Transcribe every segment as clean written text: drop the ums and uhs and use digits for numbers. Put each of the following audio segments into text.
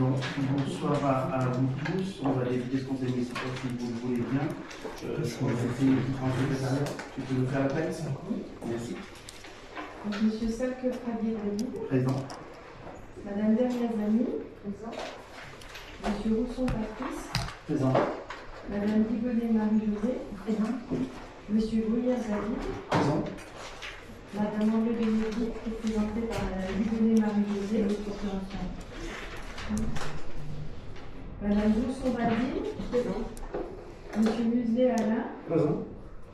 Bon, bonsoir à vous tous. On va débuter ce conseil municipal si vous le voulez bien. Je vais essayer une petite rentrée de secrétariat. Tu peux nous faire la presse? Merci. Donc, Monsieur Salque Pradier David. Présent. Madame Derriazani. Présent. Monsieur Rousson Patrice. Présent. Madame Digonet Marie-Josée. Présent. Monsieur Bruyère David. Présent. Madame André Bénédicte, représentée par Madame Digonet Marie-Josée. Madame Rousson Badine. Présent. Monsieur Muselet Alain. Présent.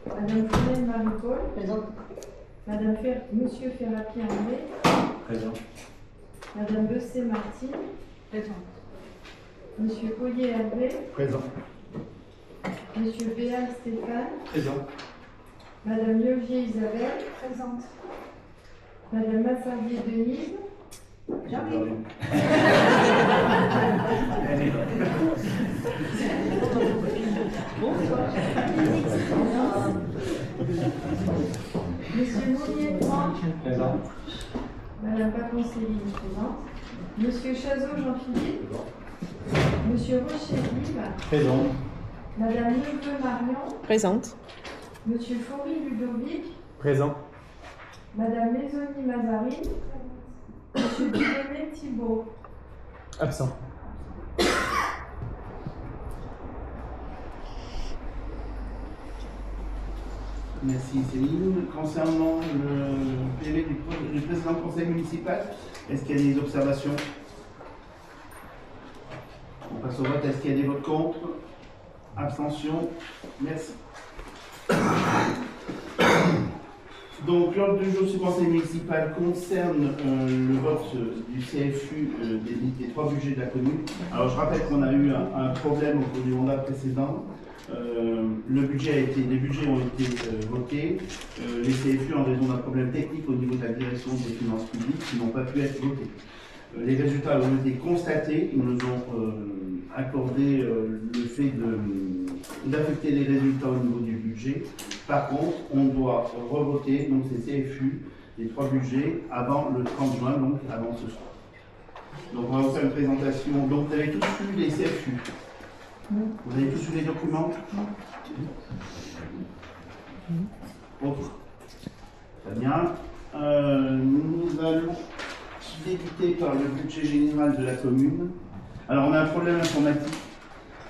Madame Founel Marie-Paul. Présent. Monsieur Ferrapi André. Présent. Madame Bessé Martine. Présent. Monsieur Collier Hervé. Présent. Monsieur Béal Stéphane. Présent. Madame Liogier Isabelle. Présente. Madame Massardier Denise. J'arrive. Bonsoir. Monsieur Mounier Franck. Présent. Madame Paconcelli présente. Monsieur Chazot Jean-Philippe. Monsieur Rocher Yves. Présent. Madame Neveu Marion. Présente. Monsieur Faury Ludovic. Présent. Madame Maisoni Mazarine. Monsieur Dieudonné Thibault. Absent. Merci Céline. Concernant le PV du président du conseil municipal, est-ce qu'il y a des observations? On passe au vote. Est-ce qu'il y a des votes contre? Abstention? Merci. Donc, l'ordre du jour du conseil municipal concerne le vote du CFU des trois budgets de la commune. Alors, je rappelle qu'on a eu un problème au cours du mandat précédent. Les budgets ont été votés. Les CFU, en raison d'un problème technique au niveau de la direction des finances publiques, qui n'ont pas pu être votés. Les résultats ont été constatés. Ils nous ont accordé le fait d'affecter les résultats au niveau du budget. Par contre, on doit revoter donc ces CFU, les trois budgets, avant le 30 juin, donc avant ce soir. Donc on va vous faire une présentation. Donc vous avez tous lu les CFU. Vous avez tous lu les documents. Autre. Très bien. Nous allons débuter par le budget général de la commune. Alors on a un problème informatique.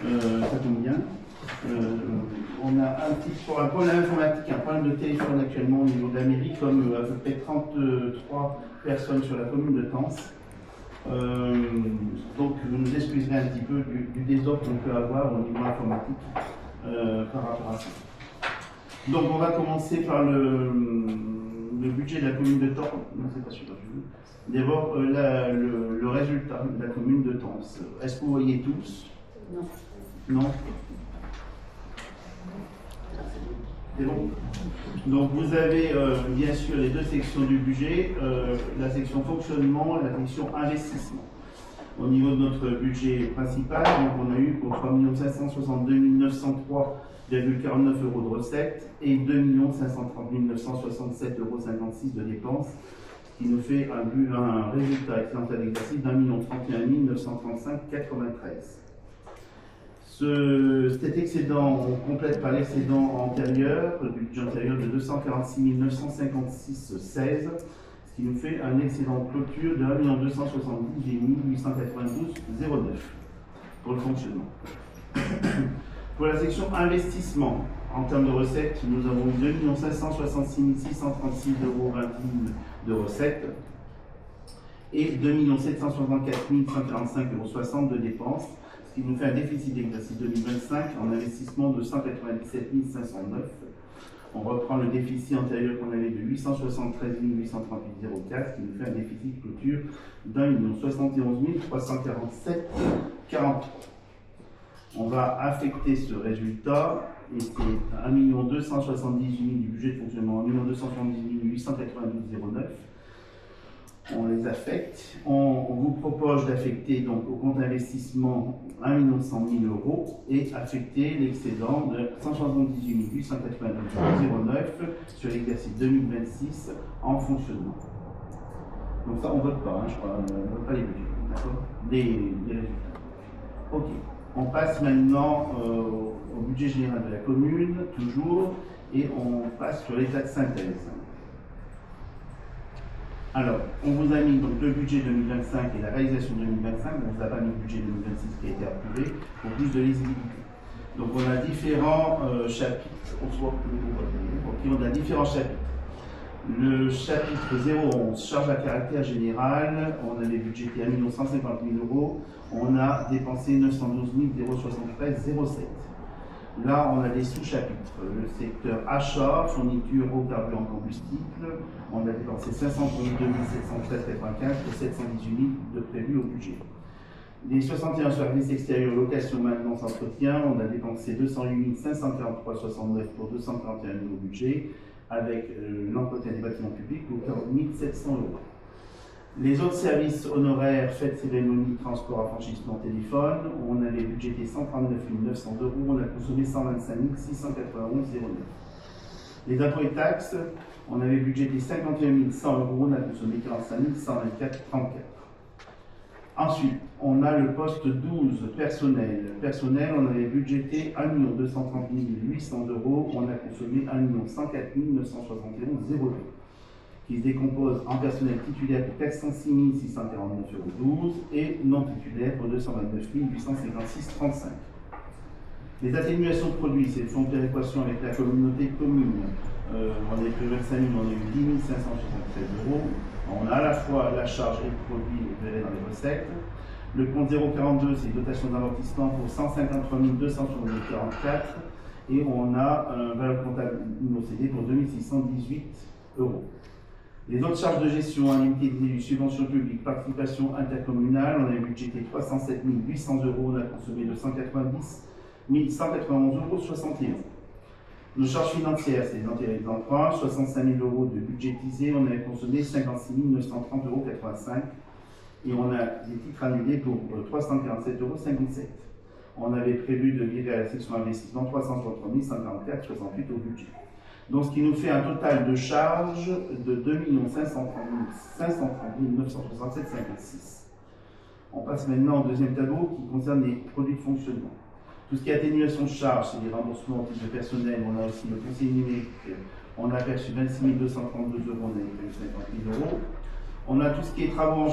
Ça tombe bien. On a un problème informatique, un problème de téléphone actuellement au niveau de la mairie, comme à peu près 33 personnes sur la commune de Tence. Donc vous nous excuserez un petit peu du désordre qu'on peut avoir au niveau informatique par rapport à ça. Donc on va commencer par le budget de la commune de Tence. Non, c'est pas sûr. D'abord le résultat de la commune de Tence. Est-ce que vous voyez tous? Non. Non. C'est bon. Donc vous avez bien sûr les deux sections du budget, la section fonctionnement et la section investissement. Au niveau de notre budget principal, donc on a eu pour 3 562 903,49 € de recettes et 2 530 967,56 € de dépenses, ce qui nous fait un résultat excédental d'exercice d'1 031 935,93 €. Cet excédent, on complète par l'excédent antérieur, du budget antérieur de 246 956,16 €, ce qui nous fait un excédent de clôture de 1 278 892,09 € pour le fonctionnement. Pour la section investissement, en termes de recettes, nous avons 2 566 636,20 € de recettes et 2 764 145,60 € de dépenses, ce qui nous fait un déficit d'exercice 2025 en investissement de 197 509. On reprend le déficit antérieur qu'on avait de 873 838,04, ce qui nous fait un déficit de clôture d'1 071 347,43. On va affecter ce résultat, et c'est 1 278 000 du budget de fonctionnement, 1 278 892,09 €. On les affecte. On vous propose d'affecter donc au compte investissement 1 100 000 € et affecter l'excédent de 178 892,09 € sur l'exercice 2026 en fonctionnement. Donc ça, on ne vote pas, je crois, on ne vote pas les budgets. D'accord. Des résultats. Ok. On passe maintenant au budget général de la commune, toujours, et on passe sur l'état de synthèse. Alors, on vous a mis donc le budget 2025 et la réalisation 2025, on ne vous a pas mis le budget 2026 qui a été approuvé, pour plus de lisibilité. Donc on a différents chapitres, on a différents chapitres. Le chapitre 011, charge à caractère général, on avait budgété 1 150 000 €, on a dépensé 912 073 07. Là, on a des sous-chapitres. Le secteur achat, fourniture, eau, carburant, combustible, on a dépensé 532 713,95 pour 718 000 de prévus au budget. Les 61 services extérieurs, location, maintenance, entretien, on a dépensé 208 543,69 pour 241 000 au budget, avec l'entretien des bâtiments publics pour 40 700 €. Les autres services honoraires, fêtes, cérémonies, transport, affranchissement, téléphone, on avait budgété 139 900 €, on a consommé 125 691,09 €. Les impôts et taxes, on avait budgété 51 100 €, on a consommé 45 124,34 €. Ensuite, on a le poste 12, personnel. Personnel, on avait budgété 1 230 800 €, on a consommé 1 104 971,02 €, qui se décompose en personnel titulaire pour 406 649,12 € et non titulaire pour 229 856,35 €. Les atténuations de produits, c'est le fonds de péréquation avec la communauté commune. On avait prévu 25 000, on a eu 10 573 €. On a à la fois la charge et le produit opéré dans les recettes. Le compte 042, c'est dotation d'amortissement pour 153 244 € et on a un valeur comptable INOCD pour 2618 €. Les autres charges de gestion, indemnité des élus, subventions publiques, participation intercommunale, on a budgété 307 800 €, on a consommé 290 191,61 €. Nos charges financières, c'est les intérêts des emprunts, 65 000 € de budgétisés, on avait consommé 56 930,85 € et on a des titres annulés pour 347,57 €. On avait prévu de virer à la section investissement 363 144,68 € au budget. Donc ce qui nous fait un total de charges de 2 530 967,56 €. On passe maintenant au deuxième tableau qui concerne les produits de fonctionnement. Tout ce qui est atténuation de charges, c'est les remboursements au titre de personnel. On a aussi le conseiller numérique, on a perçu 26 232 €, on a prévu 50 000 €. On a tout ce qui est travaux en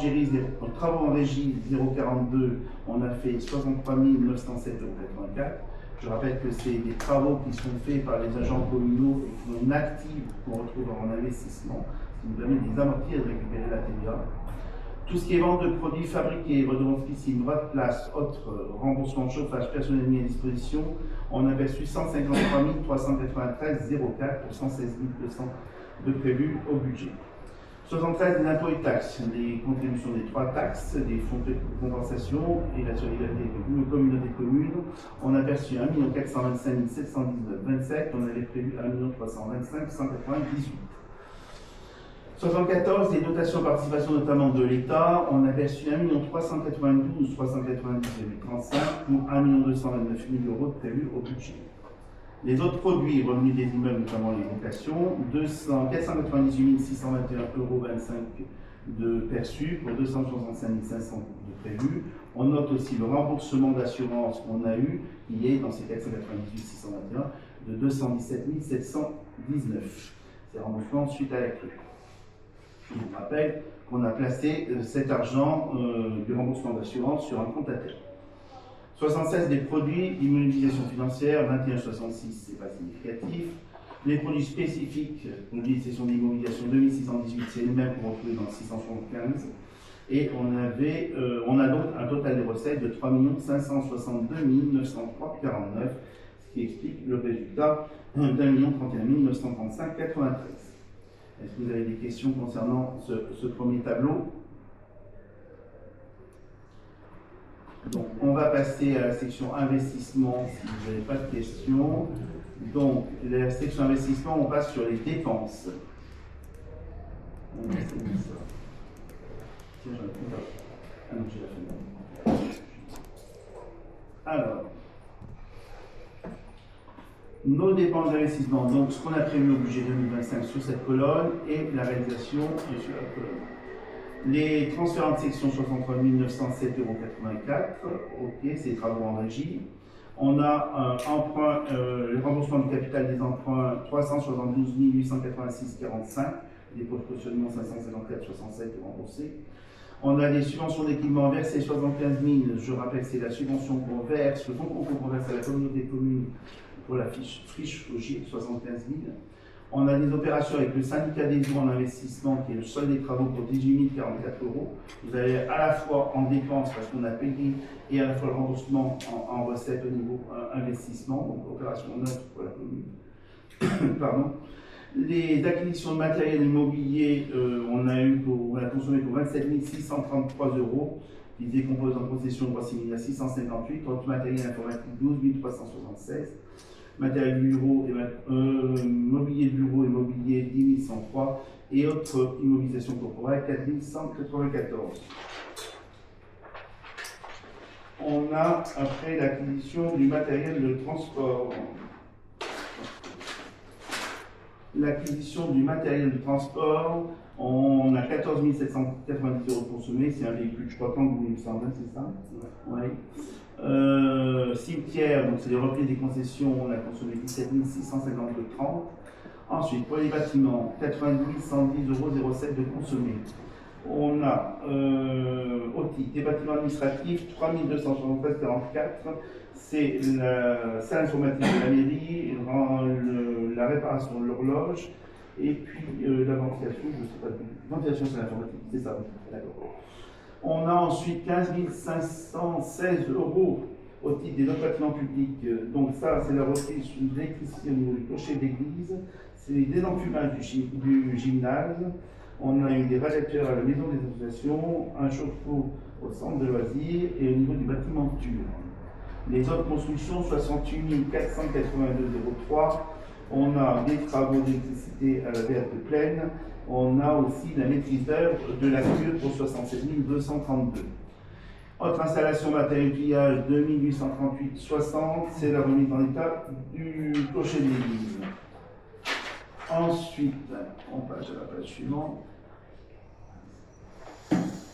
régie 042, on a fait 63 907,84 €. Je rappelle que c'est des travaux qui sont faits par les agents communaux et qui ont une active qu'on retrouve en investissement, ce qui nous permet de les amortir et de récupérer la TVA. Tout ce qui est vente de produits fabriqués, redevances piscine, droit de place, autres remboursements de chauffage personnel mis à disposition, on a perçu 153 393,04 pour 116 200 de prévus au budget. 73 des impôts et taxes, les contributions des 3 taxes, des fonds de compensation et la solidarité avec nos communautés de communes. On a perçu 1 425 719,27, on avait prévu 1 325 198. 74, les dotations de participation notamment de l'État, on a perçu 1 392 390,35 pour 1 229 000 € de prévus au budget. Les autres produits, revenus des immeubles, notamment les locations, 498 621,25 € de perçus pour 265 500 de prévus. On note aussi le remboursement d'assurance qu'on a eu, qui est dans ces 498 621 de 217 719. C'est remboursement suite à la crue. Je vous rappelle qu'on a placé cet argent du remboursement d'assurance sur un compte à terme. 76 des produits d'immobilisation financière, 21,66 c'est pas significatif. Les produits spécifiques, mobilisation d'immobilisation 2618, c'est les mêmes qu'on retrouve dans le 675. Et on a donc un total de recettes de 3 562 903,49, ce qui explique le résultat d'1 031 935,93. Est-ce que vous avez des questions concernant ce premier tableau? Donc, on va passer à la section investissement si vous n'avez pas de questions. Donc, la section investissement, on passe sur les dépenses. On va essayer de ça. Tiens, j'ai un compte. Ah non, j'ai la fenêtre. Alors, nos dépenses d'investissement, donc ce qu'on a prévu au budget 2025 sur cette colonne et la réalisation sur la colonne. Les transferts de section 63 907,84 €. Ok, c'est les travaux en régie. On a le remboursement du capital des emprunts 372 886,45 €. Les pots de cautionnement 554,67 € remboursés. On a des subventions d'équipement versées 75 000. Je rappelle que c'est la subvention qu'on verse, le fonds qu'on verse à la communauté de communes pour la friche Faugier, 75 000. On a des opérations avec le syndicat des eaux en investissement, qui est le solde des travaux pour 18 044 €. Vous avez à la fois en dépenses, parce qu'on a payé, et à la fois le remboursement en recette au niveau investissement, donc opération neutre pour la commune. Pardon. Les acquisitions de matériel immobilier, on a consommé pour 27 633 €, qui se décompose en possession de droits civils à 658, autres matériel informatique 12 376, matériel bureau mobilier de bureau et mobilier 10 103, et autres immobilisations corporelles 4 194. On a après l'acquisition du matériel de transport. L'acquisition du matériel de transport, on a 14 790 € consommés, c'est un véhicule, je crois, Kangoo, il me semble, c'est ça? Oui. Cimetière, donc c'est les replis des concessions, on a consommé 17 652,30 €. Ensuite, pour les bâtiments, 90 110,07 € de consommés. On a au titre des bâtiments administratifs, 3 273,44 €. C'est la salle informatique de la mairie, la réparation de l'horloge, et puis la ventilation, je ne sais pas, ventilation c'est l'informatique, c'est ça, d'accord. On a ensuite 15 516 € au titre des autres bâtiments publics. Donc ça, c'est la reprise de l'électricité au niveau du clocher d'église, c'est les désenfumage du gymnase. On a eu des radiateurs à la maison des associations, un chauffe-eau au centre de loisirs et au niveau du bâtiment de Tours. Les autres constructions, 68 482,03 €. On a des travaux d'électricité à la verte pleine. On a aussi la maîtrise d'œuvre de la cure pour 67 232. Autre installation matériel outillage 2838,60. C'est la remise en état du clocher de l'église. Ensuite, on passe à la page suivante.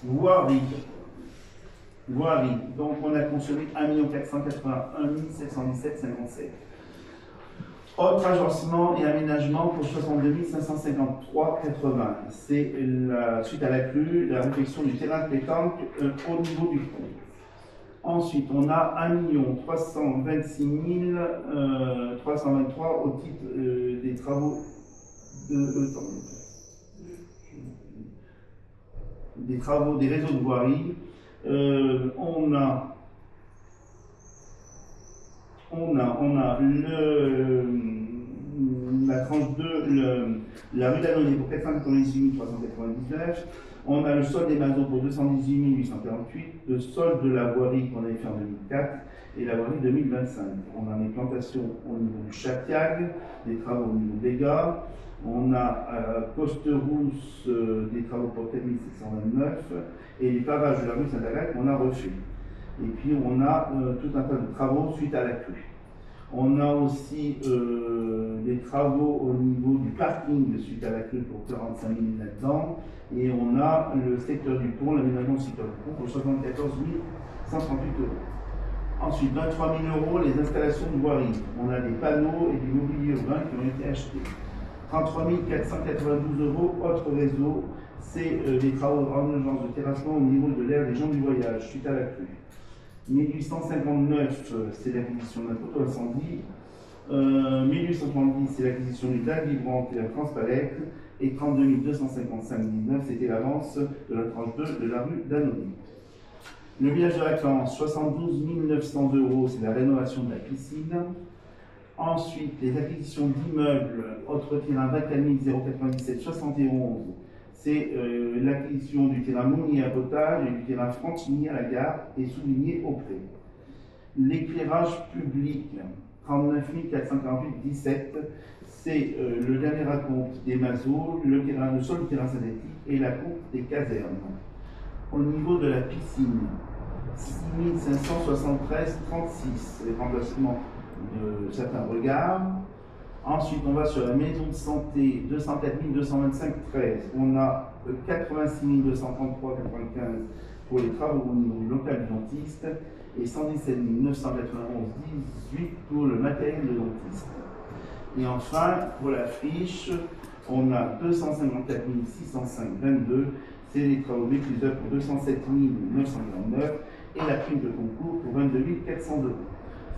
Voirie. Donc on a consommé 1 481 717,57 €. Autre agencement et aménagement pour 62 553,80 €. C'est suite à la crue, la réfection du terrain de pétanque au niveau du pont. Ensuite, on a 1 326 323 € au titre des travaux des réseaux de voirie. On a la tranche 2, la rue d'Annonay pour 498 399. On a le solde des mazots pour 218 848, le solde de la voirie qu'on avait fait en 2004 et la voirie 2025. On a les plantations au niveau du Châtiague, des travaux au niveau des Gars. On a à Coste-Rousse des travaux pour 4729 et les pavages de la rue Saint-Agathe qu'on a refait. Et puis on a tout un tas de travaux suite à la crue. On a aussi des travaux au niveau du parking suite à la crue pour 45 000 là-dedans. Et on a le secteur du pont, l'aménagement du secteur du pont pour 74 138 €. Ensuite, 23 000 € les installations de voirie. On a des panneaux et du mobilier urbain qui ont été achetés. 33 492 € autre réseau, c'est les travaux en urgence de terrassement au niveau de l'aire des gens du voyage suite à la crue. 1859, c'est l'acquisition d'un poteau incendie. 1870, c'est l'acquisition d'une dalle vibrante et un transpalette. Et 32 255,19, c'était l'avance de la tranche 2 de la rue d'Annonay. Le village de vacances, 72 900 €, c'est la rénovation de la piscine. Ensuite, les acquisitions d'immeubles, autre terrain 24 097,71, c'est l'acquisition du terrain Mounier à Potage et du terrain Franchigny à la gare et Souligné au Pré. L'éclairage public, 39 448,17, c'est le dernier raconte des mazots, le sol du terrain synthétique et la coupe des casernes. Au niveau de la piscine, 6 573,36, les remplacements de certains regards. Ensuite, on va sur la maison de santé 204 225 13. On a 86 233,95 pour les travaux au niveau local du dentiste et 117 991,18 pour le matériel de dentiste. Et enfin, pour la friche, on a 254 605,22. C'est les travaux maîtrise d'œuvre pour 207 949 et la prime de concours pour 22 400 €.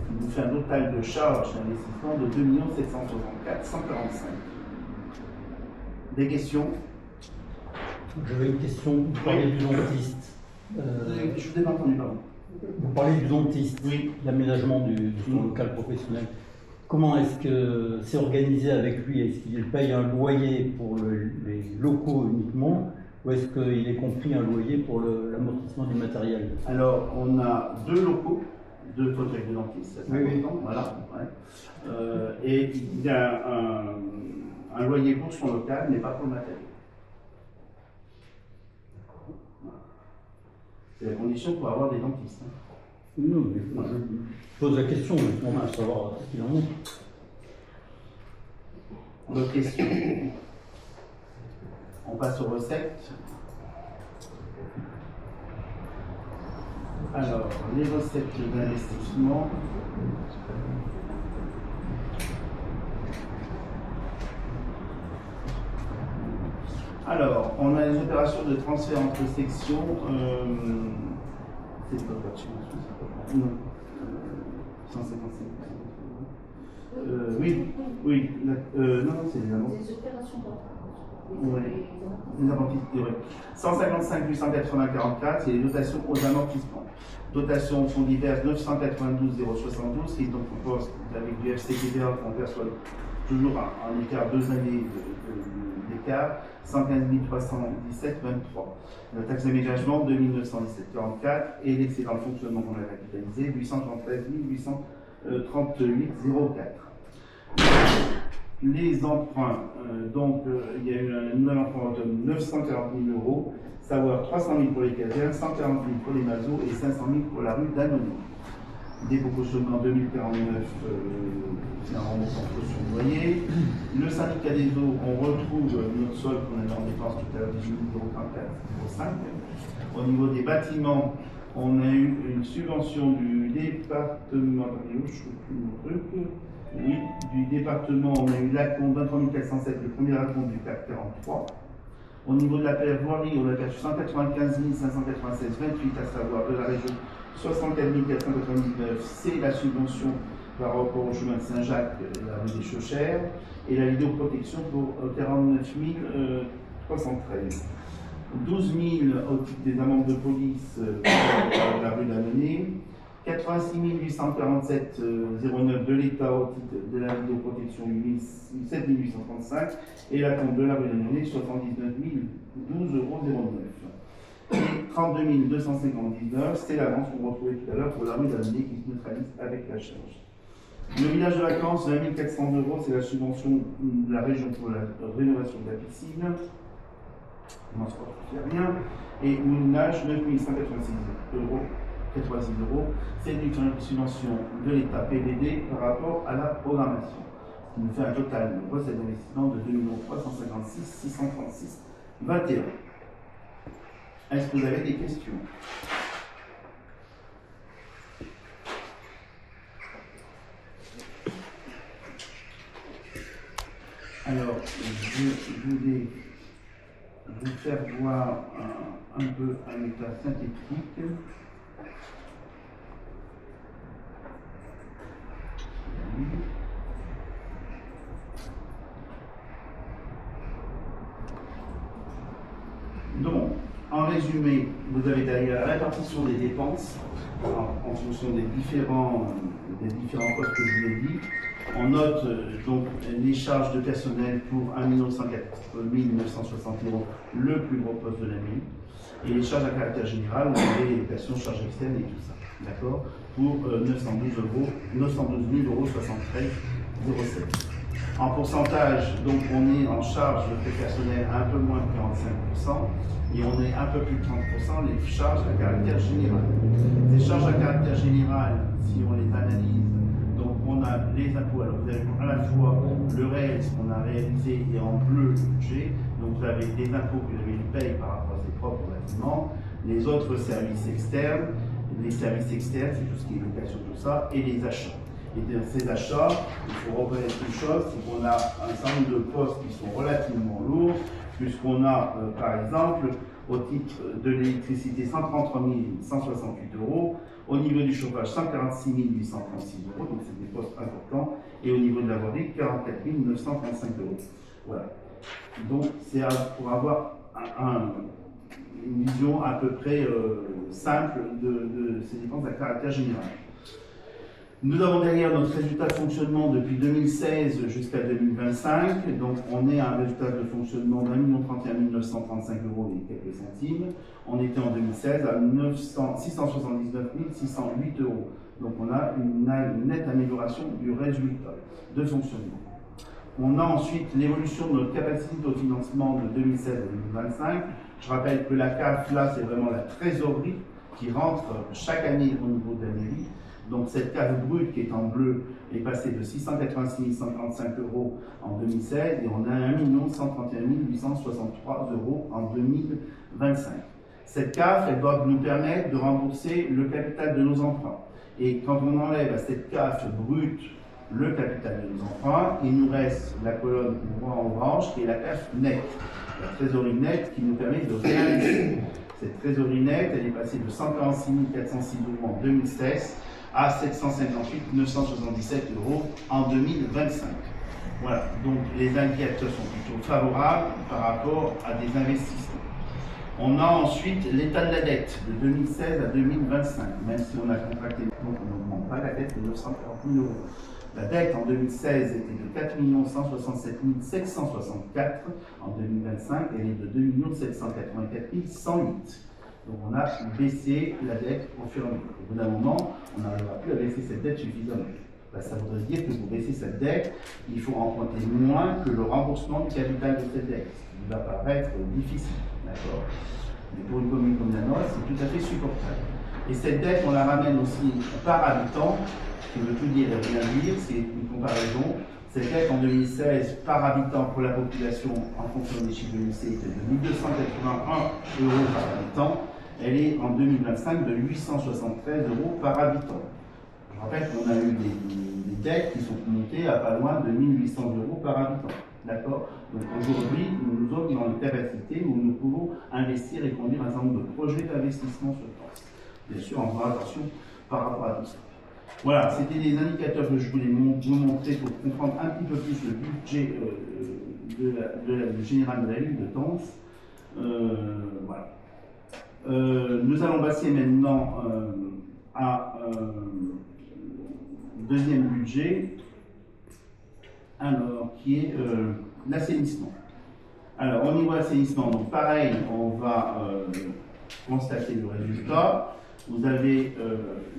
Ce qui nous fait un total de charges d'investissement de 2 764 145. Des questions? J'avais une question. Vous parlez du dentiste. Je vous ai pas entendu, pardon. Vous parlez du dentiste. Oui. L'aménagement de son local professionnel. Comment est-ce que c'est organisé avec lui? Est-ce qu'il paye un loyer pour les locaux uniquement ou est-ce qu'il est compris un loyer pour l'amortissement du matériel? Alors, on a 2 locaux, 2 fauteuils de dentiste, c'est Oui, important, voilà. Ouais. Et il y a un loyer pour son local, mais pas pour le matériel. Voilà. C'est la condition pour avoir des dentistes. Hein. Non, mais je pose la question justement pour savoir ce qu'il en est. D'autres questions? On passe aux recettes. Alors, les recettes d'investissement. Alors, on a les opérations de transfert entre sections. C'est pas voiture, non. 155. Oui, non, c'est les annonces. Des opérations d'emprunt. Oui, les amortissements, oui. 155 880 44, c'est les dotations aux amortissements. Dotation aux fonds divers 992 072, qui est donc un poste avec du FCTVA qu'on perçoit toujours en écart 2 années d'écart, 115 317 23. La taxe d'aménagement 2 917 44 et l'excédent de fonctionnement qu'on a capitalisé 873 838 04. Les emprunts, il y a eu un nouvel emprunt de 940 000 €, savoir 300 000 pour les casernes, 140 000 pour les masos et 500 000 pour la rue d'Annonay. Dépôt cautionnement 2049, c'est un remboursement de caution de loyer. Le syndicat des eaux, on retrouve notre solde qu'on avait en dépense tout à l'heure, 18 34,05 €. Au niveau des bâtiments, on a eu une subvention du département, je ne trouve plus mon truc. Oui, du département, on a eu l'acompte 23 407, le premier acompte du CAC 43. Au niveau de la paire voirie, on a perçu 195 596 28, à savoir de la région 64 499, c'est la subvention par rapport au chemin de Saint-Jacques, la rue des Chauchères, et la vidéoprotection pour 49 313. 12 000 au titre des amendes de police pour la rue d'Annonay. 86 847,09 de l'État au titre de la vidéoprotection 7 835 et la compte de la rue d'Annonay 79 012,09 €. Et 32 259, c'est l'avance qu'on retrouvait tout à l'heure pour la rue d'Annonay qui se neutralise avec la charge. Le village de vacances, 20 400 €, c'est la subvention de la région pour la rénovation de la piscine. On n'en se rien. Et Moulinage, 9 186 €. 86 €, c'est une subvention de l'État PVD par rapport à la programmation. Ce qui nous fait un total de recettes d'investissement de 2 356 636 21. Est-ce que vous avez des questions? Alors, je voulais vous faire voir un peu un état synthétique. Donc, en résumé, vous avez d'ailleurs la répartition des dépenses en fonction des différents postes que je vous ai dit. On note donc les charges de personnel pour 1 104 960 €, le plus gros poste de l'année, et les charges à caractère général, on avait les locations, charges externes et tout ça, d'accord, pour 912 000 73 07. En pourcentage, donc on est en charge de frais personnels un peu moins de 45% et on est un peu plus de 30% les charges à caractère général. Ces charges à caractère général, si on les analyse, donc on a les impôts. Alors vous avez à la fois le réel, ce qu'on a réalisé, et en bleu le budget. Donc vous avez les impôts que la mairie paye par rapport à ses propres bâtiments, les autres services externes. Les services externes, c'est tout ce qui est location, tout ça, et les achats. Et dans ces achats, il faut reconnaître une chose, c'est qu'on a un certain nombre de postes qui sont relativement lourds, puisqu'on a, par exemple, au titre de l'électricité, 133 168 €, au niveau du chauffage, 146 836 €, donc c'est des postes importants, et au niveau de la voirie, 44 935 €. Voilà. Donc c'est pour avoir une vision à peu près simple de ces dépenses à caractère général. Nous avons derrière notre résultat de fonctionnement depuis 2016 jusqu'à 2025. Donc on est à un résultat de fonctionnement d'1 031 935 € et quelques centimes. On était en 2016 à 679 608 €. Donc on a une nette amélioration du résultat de fonctionnement. On a ensuite l'évolution de notre capacité de financement de 2016 à 2025. Je rappelle que la CAF, là, c'est vraiment la trésorerie qui rentre chaque année au niveau de la mairie. Donc cette CAF brute qui est en bleu est passée de 686 135 € en 2016 et on a 1 131 863 € en 2025. Cette CAF, elle doit nous permettre de rembourser le capital de nos emprunts. Et quand on enlève à cette CAF brute le capital de nos emprunts, il nous reste la colonne en orange qui est la CAF nette, la trésorerie nette qui nous permet de réinvestir. Cette trésorerie nette, elle est passée de 146 406 € en 2016 à 758 977 € en 2025. Voilà, donc les indicateurs sont plutôt favorables par rapport à des investissements. On a ensuite l'état de la dette de 2016 à 2025, même si on a contracté, donc on n'augmente pas la dette de 940 000 €. La dette en 2016 était de 4 167 764, en 2025 elle est de 2 784 108. Donc on a baissé la dette au fur et à mesure. Au bout d'un moment, on n'arrivera plus à baisser cette dette suffisamment. Ça voudrait dire que pour baisser cette dette, il faut emprunter moins que le remboursement du capital de cette dette, ce qui va paraître difficile. D'accord ? Mais pour une commune comme la nôtre, c'est tout à fait supportable. Et cette dette, on la ramène aussi par habitant, ce qui veut tout dire et rien dire, c'est une comparaison. Cette dette en 2016 par habitant pour la population en fonction des chiffres de l'INSEE était de 1 281 € par habitant. Elle est en 2025 de 873 € par habitant. Je rappelle qu'on a eu des dettes qui sont montées à pas loin de 1 800 € par habitant. D'accord ? Donc aujourd'hui, nous sommes dans une capacité où nous pouvons investir et conduire un certain nombre de projets d'investissement sur place. Bien sûr, en faisant attention par rapport à tout ça. Voilà, c'était des indicateurs que je voulais vous montrer pour comprendre un petit peu plus le budget général de la ville de Tence. Voilà. Nous allons passer maintenant à deuxième budget, alors qui est l'assainissement. Alors au niveau assainissement, donc pareil, on va constater le résultat. Vous avez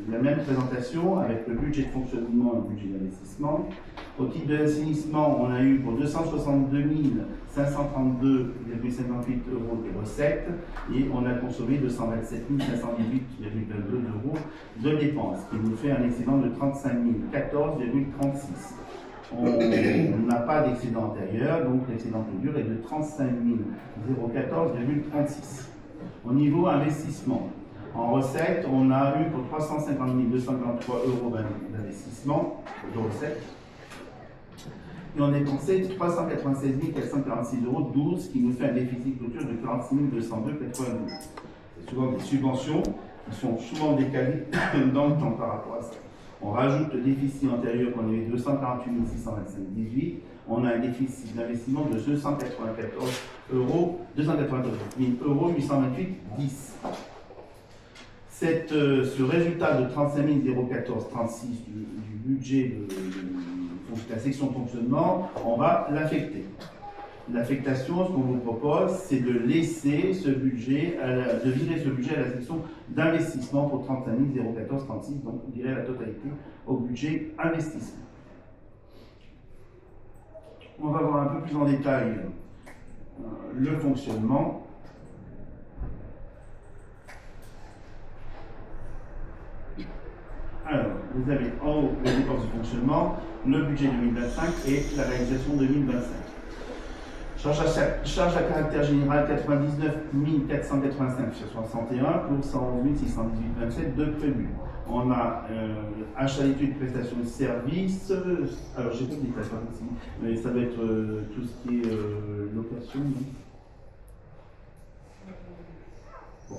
la même présentation avec le budget de fonctionnement et le budget d'investissement. Au titre de l'assainissement, on a eu pour 262 532,58 € de recettes et on a consommé 227 518,22 € de dépenses, ce qui nous fait un excédent de 35 014,36 €. On n'a pas d'excédent antérieur, donc l'excédent dur est de 35 014,36 €. Au niveau investissement, en recettes, on a eu pour 350 243 € d'investissement, de recettes. Et on a dépensé 396 446,12 €, ce qui nous fait un déficit clôture de 46 202,92 €. C'est souvent des subventions qui sont souvent décalées dans le temps par rapport à ça. On rajoute le déficit antérieur qu'on avait 248 625,18 €. On a un déficit d'investissement de 294 000 828,10 €. Ce résultat de 35 014,36 € du budget de la section de fonctionnement, on va l'affecter. L'affectation, ce qu'on vous propose, c'est de laisser ce budget, de virer ce budget à la section d'investissement pour 35 014,36 €, donc on dirait la totalité au budget investissement. On va voir un peu plus en détail le fonctionnement. Alors, vous vous avez en haut les dépenses de fonctionnement, le budget 2025 et la réalisation 2025. Charge à caractère général 99 485 sur 61 pour 111 618,27 de prévu. On a achat d'études, prestations de services. Alors j'ai pas de détails par ici, mais ça va être tout ce qui est location. Non, bon,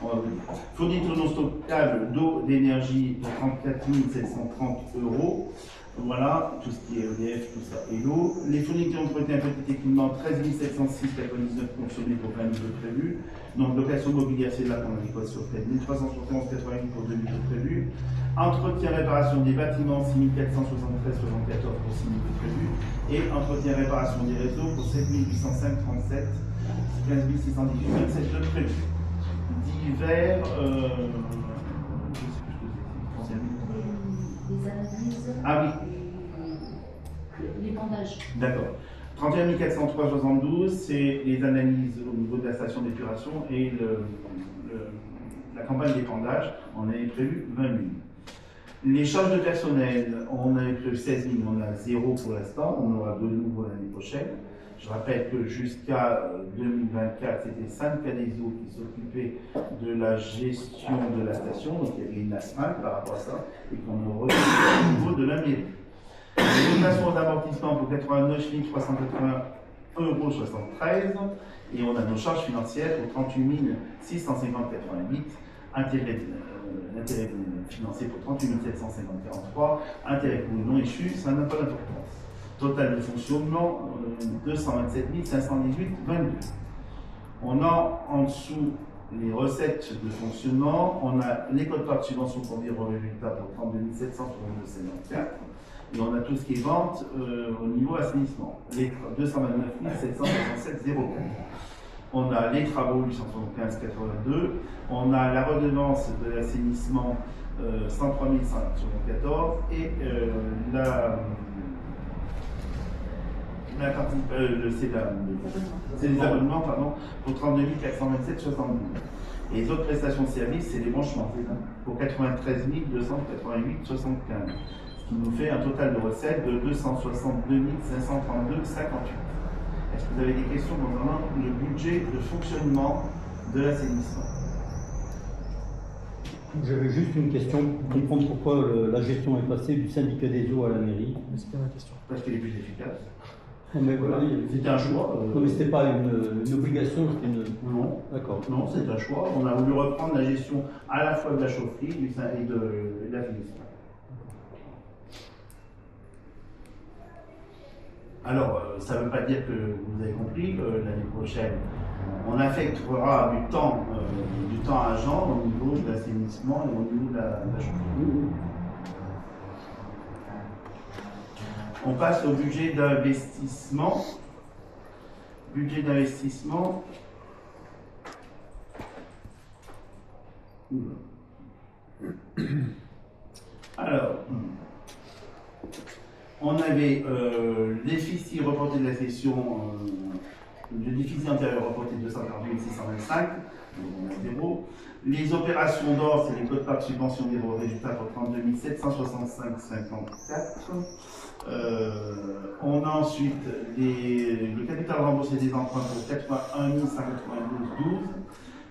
on va venir. Fourniture non stockable d'eau, d'énergie de 34 730 €. Voilà, tout ce qui est EDF, tout ça, et l'eau. Les fournitures d'entretien petit équipement, 13 706,99 fonctionnés pour 20 000 de prévus. Donc, location mobilière, c'est là qu'on a quoi sur 1371,88 pour 2000 de prévus. Entretien, réparation des bâtiments, 6 473,74 pour 6 000 de prévus. Et entretien, réparation des réseaux pour 7 805,37, 15 618,27 de prévus. Divers, les analyses. Ah oui. Les bandages. D'accord. 31 403,72, c'est les analyses au niveau de la station d'épuration et la campagne d'épandage. On avait prévu 20 000. Les charges de personnel, on avait prévu 16 000, on a 0 pour l'instant, on aura de nouveau l'année prochaine. Je rappelle que jusqu'à 2024, c'était Syndicat des eaux qui s'occupait de la gestion de la station, donc il y avait une astreinte par rapport à ça, et qu'on a reçu au niveau de la mairie. Les dotations d'amortissement pour 89 380,73 €, et on a nos charges financières pour 38 650,88 €, intérêts financiers pour 38 750,43 €, intérêts pour non échus, ça n'a pas d'importance. Total de fonctionnement, 227 518,22 €. On a en dessous les recettes de fonctionnement, on a les codes-parts de subvention pour dire au résultat pour 32 762,54 €. Et on a tout ce qui est vente au niveau assainissement, les 229 767,04 €. On a les travaux 875,82 €. On a la redevance de l'assainissement 103 574 € et la partie, c'est les abonnements pardon, pour 32 427,72 €. Et les autres prestations de services, c'est les branchements pour 93 288,75 €. Ce qui nous fait un total de recettes de 262 532,58 €. Est-ce que vous avez des questions concernant le budget de fonctionnement de l'assainissement? J'avais juste une question pour comprendre pourquoi la gestion est passée du syndicat des eaux à la mairie. C'était ma question. Parce qu'elle est plus efficace. Mais voilà, C'était un choix. Non, mais c'était pas une obligation, c'était une. Non. D'accord. Non, c'est un choix. On a voulu reprendre la gestion à la fois de la chaufferie et de l'assainissement. Alors, ça ne veut pas dire que vous avez compris que l'année prochaine, on affectera du temps à Jean au niveau de l'assainissement et au niveau de la chaufferie. On passe au budget d'investissement. Budget d'investissement. Alors, on avait le déficit reporté de la session, le déficit antérieur reporté de 248 625, donc on a 0. Les opérations d'or, c'est les codes-parts de subvention des résultats pour 32 765,54. On a ensuite le capital remboursé des emprunts pour 81 192,12.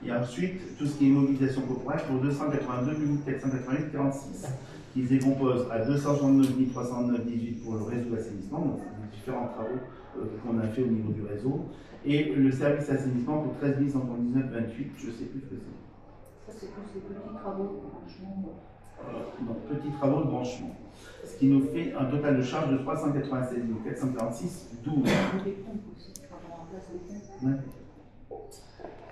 Et ensuite, tout ce qui est mobilisation corporelle pour 282 488,46. Qui se décompose à 269 309,18 pour le réseau d'assainissement, donc les différents travaux qu'on a fait au niveau du réseau. Et le service assainissement pour 13 119,28, je ne sais plus ce que c'est. Ça, c'est plus les petits travaux de branchement. Non, petits travaux de branchement. Ce qui nous fait un total de charge de 396 446,12. Les pompes aussi, quand on remplace les pompes. Ouais.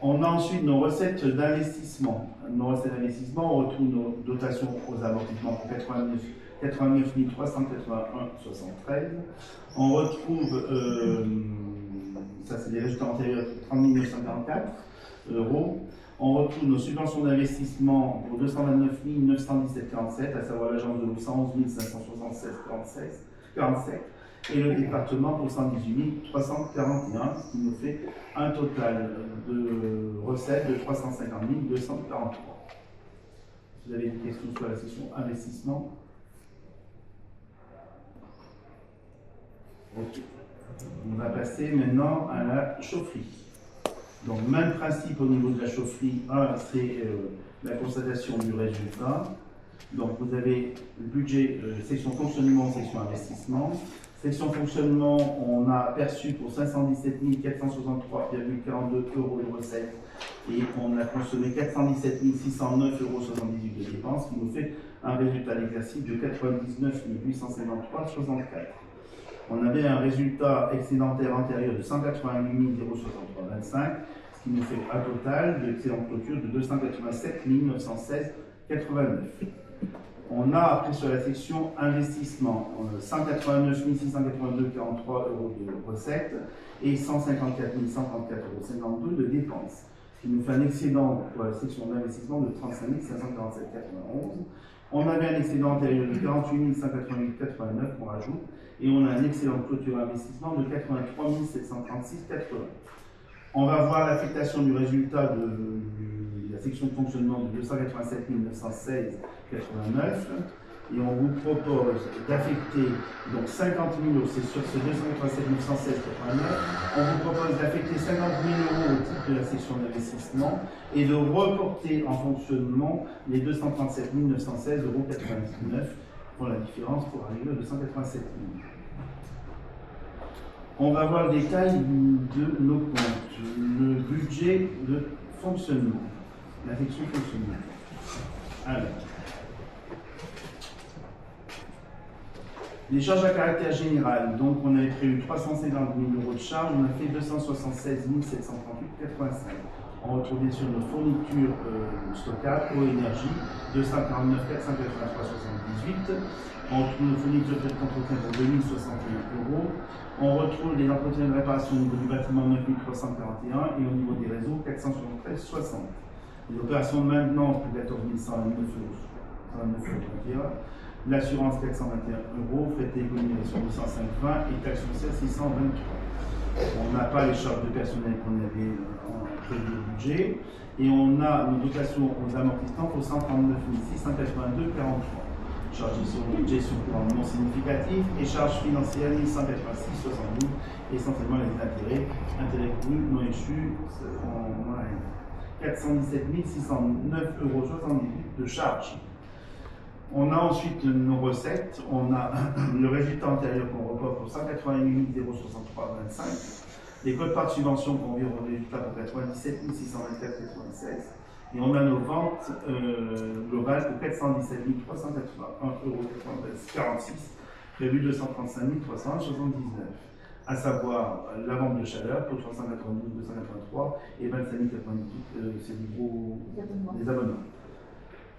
On a ensuite nos recettes d'investissement. Nos recettes d'investissement, on retrouve nos dotations aux amortissements pour 89 381,73. On retrouve, ça c'est les résultats antérieurs, 30 944 €. On retrouve nos subventions d'investissement pour 229 917,47, à savoir l'agence de l'eau 111 576,47. Et le département pour 118 341, ce qui nous fait un total de recettes de 350 243. Vous avez des questions sur la section investissement? Ok. On va passer maintenant à la chaufferie. Donc, même principe au niveau de la chaufferie. Un, c'est la constatation du résultat. Donc, vous avez le budget, section fonctionnement, section investissement. Section fonctionnement, on a perçu pour 517 463,42 € de recettes et on a consommé 417 609,78 € de dépenses, qui nous fait un résultat d'exercice de 99 853,64 €. On avait un résultat excédentaire antérieur de 188 063,25 €, ce qui nous fait un total d'excédent clôture de 287 916,89 €. On a après sur la section investissement 189 682,43 € de recettes et 154 134,52 € de dépenses, ce qui nous fait un excédent pour la section d'investissement de 35 547,91 €. On avait un excédent antérieur de 48 188,89 € qu'on rajoute et on a un excédent de clôture investissement de 83 736,80 €. On va voir l'affectation du résultat de la section de fonctionnement de 287 916,89 € et on vous propose d'affecter donc 50 000 €, c'est sur ce 287 916,89 €, on vous propose d'affecter 50 000 € au titre de la section d'investissement et de reporter en fonctionnement les 237 916,99 € pour la différence pour arriver à 287 000 €. On va voir le détail de nos comptes. Le budget de fonctionnement, la section fonctionnement. Alors, les charges à caractère général, donc on avait prévu 350 000 € de charges, on a fait 276 738,85 €. On retrouve bien sûr nos fournitures stockage, eau, énergie, 249 483,78 €. On retrouve nos fournitures d'entretien pour 2061 €. On retrouve les entretiens de réparation au niveau du bâtiment 9341 et au niveau des réseaux 473,60 €. Les opérations de maintenance pour 14 109,21 €. L'assurance 421 €, frais de télécommunication 205,20 € et taxe foncière 623 €. On n'a pas les charges de personnel qu'on avait en prévu au budget. Et on a nos dotations aux amortissements pour 139 682,43 €. Charges de gestion courante non significative et charges financières 1186,72 €, essentiellement les intérêts connus non échus, on a 417 609,78 € de charges. On a ensuite nos recettes, on a le résultat antérieur qu'on reporte pour 188 063,25 €, les codes-parts de subvention qu'on vire au résultat pour 97 624,96 €. Et on a nos ventes globales pour 417 381,46 €, prévu 235 379 €, à savoir la vente de chaleur pour 392 283 et 25 098, c'est des abonnements.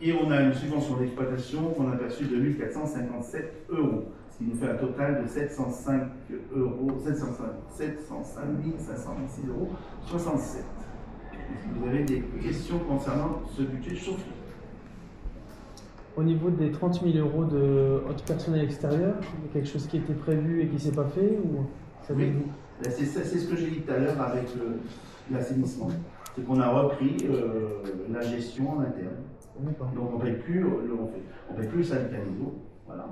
Et on a une subvention d'exploitation qu'on a perçue de 1 457 €, ce qui nous fait un total de 705 526,67 €. Est-ce que vous avez des questions concernant ce budget chaufferie? Au niveau des 30 000 € de haute personnel extérieur, il y a quelque chose qui était prévu et qui ne s'est pas fait ou ça Oui, c'est ce que j'ai dit tout à l'heure avec l'assainissement. C'est qu'on a repris la gestion en interne. Donc on ne paye plus, on paye plus le syndicat niveau, voilà.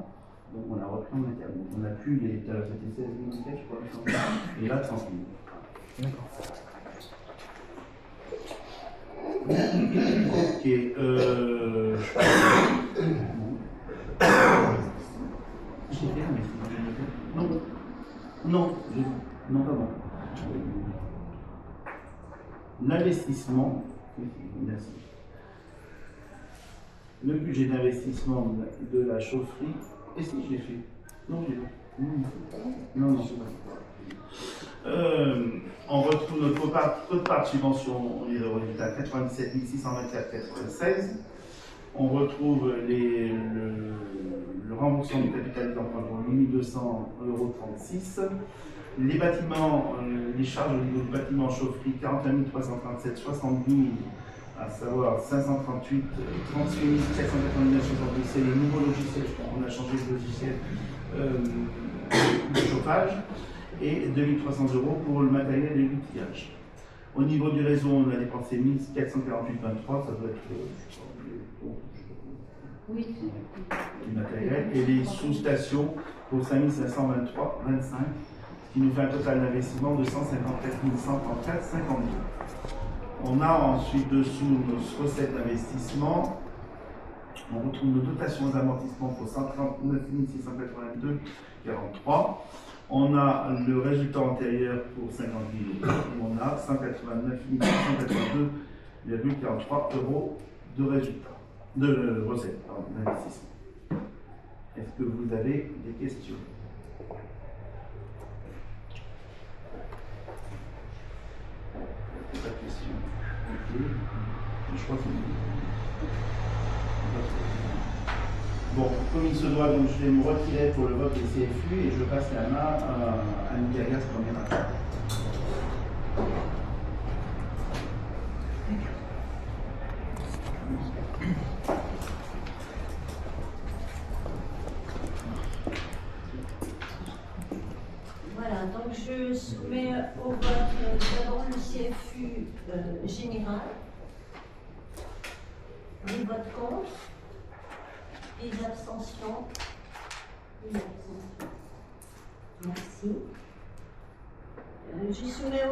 Donc on a repris en interne. Donc on n'a plus les, c'était 16 000 je crois, et là 30 000. D'accord. Ok, non, pas bon. L'investissement, merci. Le budget d'investissement de la chaufferie, est-ce que je l'ai fait? Non, je l'ai fait. Non, je ne sais pas. On retrouve notre quote-part de subvention et le résultat 97 624,96. On retrouve le remboursement du capital d'emprunt pour 1200,36 €. Les bâtiments, les charges au niveau du bâtiment chaufferie 41 337,70 €, à savoir 538, 38 499,70 €, c'est les nouveaux logiciels, je crois qu'on a changé de logiciel de chauffage, et 2300 € pour le matériel et l'outillage. Au niveau du réseau, on a dépensé 1448,23 €, ça doit être Oui. du matériel, et les sous-stations pour 5523,25, ce qui nous fait un total d'investissement de 154 134,52. On a ensuite dessous nos recettes d'investissement. On retrouve nos dotations d'amortissement pour 139 682,43. On a le résultat antérieur pour 50 000 euros. Et on a 189 682,43 euros de résultat, de recettes, d'investissement. Est-ce que vous avez des questions? Pas de questions. Ok. Je crois que bon, comme il se doit, donc je vais me retirer pour le vote des CFU et je passe la main à Nicagas premier acte. Voilà, donc je soumets au vote d'abord le CFU général, les votes contre, les abstentions. Merci. Je soumets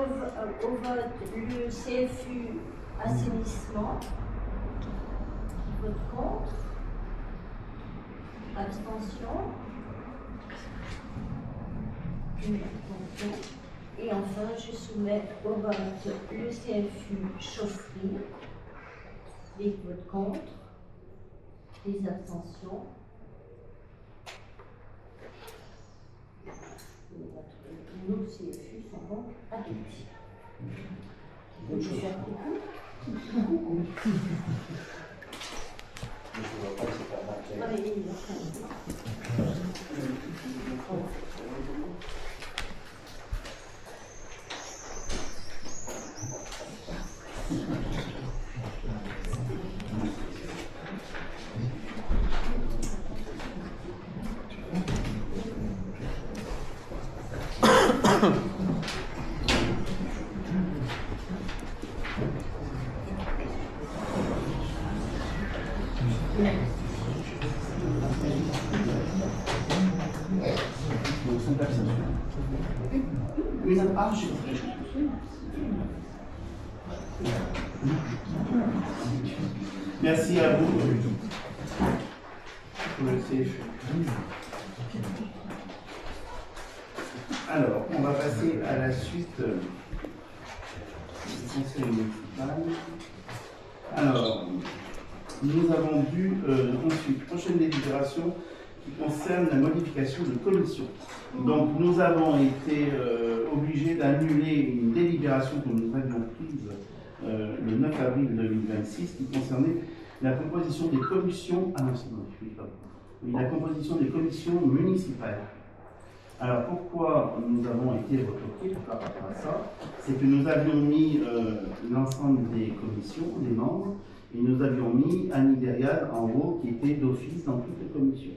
au vote le CFU assainissement, vote contre, abstention. Et enfin, je soumets au vote le CFU chaufferie, les votes contre, les abstentions. Nos CFU sont donc adoptés. Je vais faire coucou. Allez, Oui, ça marche. Merci à vous pour le CFU. Alors, on va passer à la suite du conseil municipal. Alors, nous avons vu ensuite, prochaine délibération qui concerne la modification de commission. Donc, nous avons été obligés d'annuler une délibération que nous avions prise le 9 avril 2026 qui concernait la composition des commissions. Ah non, c'est bon, oui, la composition des commissions municipales. Alors, pourquoi nous avons été retoqués par rapport à ça? C'est que nous avions mis l'ensemble des commissions, des membres, et nous avions mis Annie Derriade en haut qui était d'office dans toutes les commissions.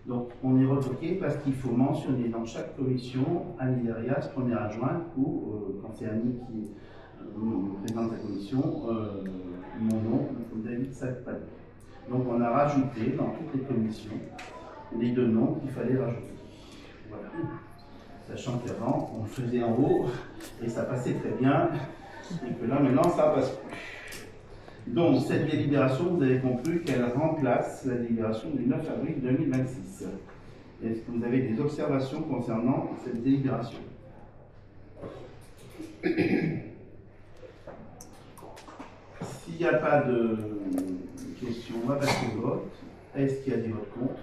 Donc, on est retoqué parce qu'il faut mentionner dans chaque commission Annie Derriade, première adjointe, ou quand c'est Annie qui présente la commission, mon nom, David Sac-Palais. Donc, on a rajouté dans toutes les commissions les deux noms qu'il fallait rajouter. Voilà. Sachant qu'avant, on le faisait en haut et ça passait très bien, et que là, maintenant, ça passe plus. Donc, cette délibération, vous avez compris qu'elle remplace la délibération du 9 avril 2026. Est-ce que vous avez des observations concernant cette délibération? S'il n'y a pas de questions, on va passer au vote. Est-ce qu'il y a des votes contre?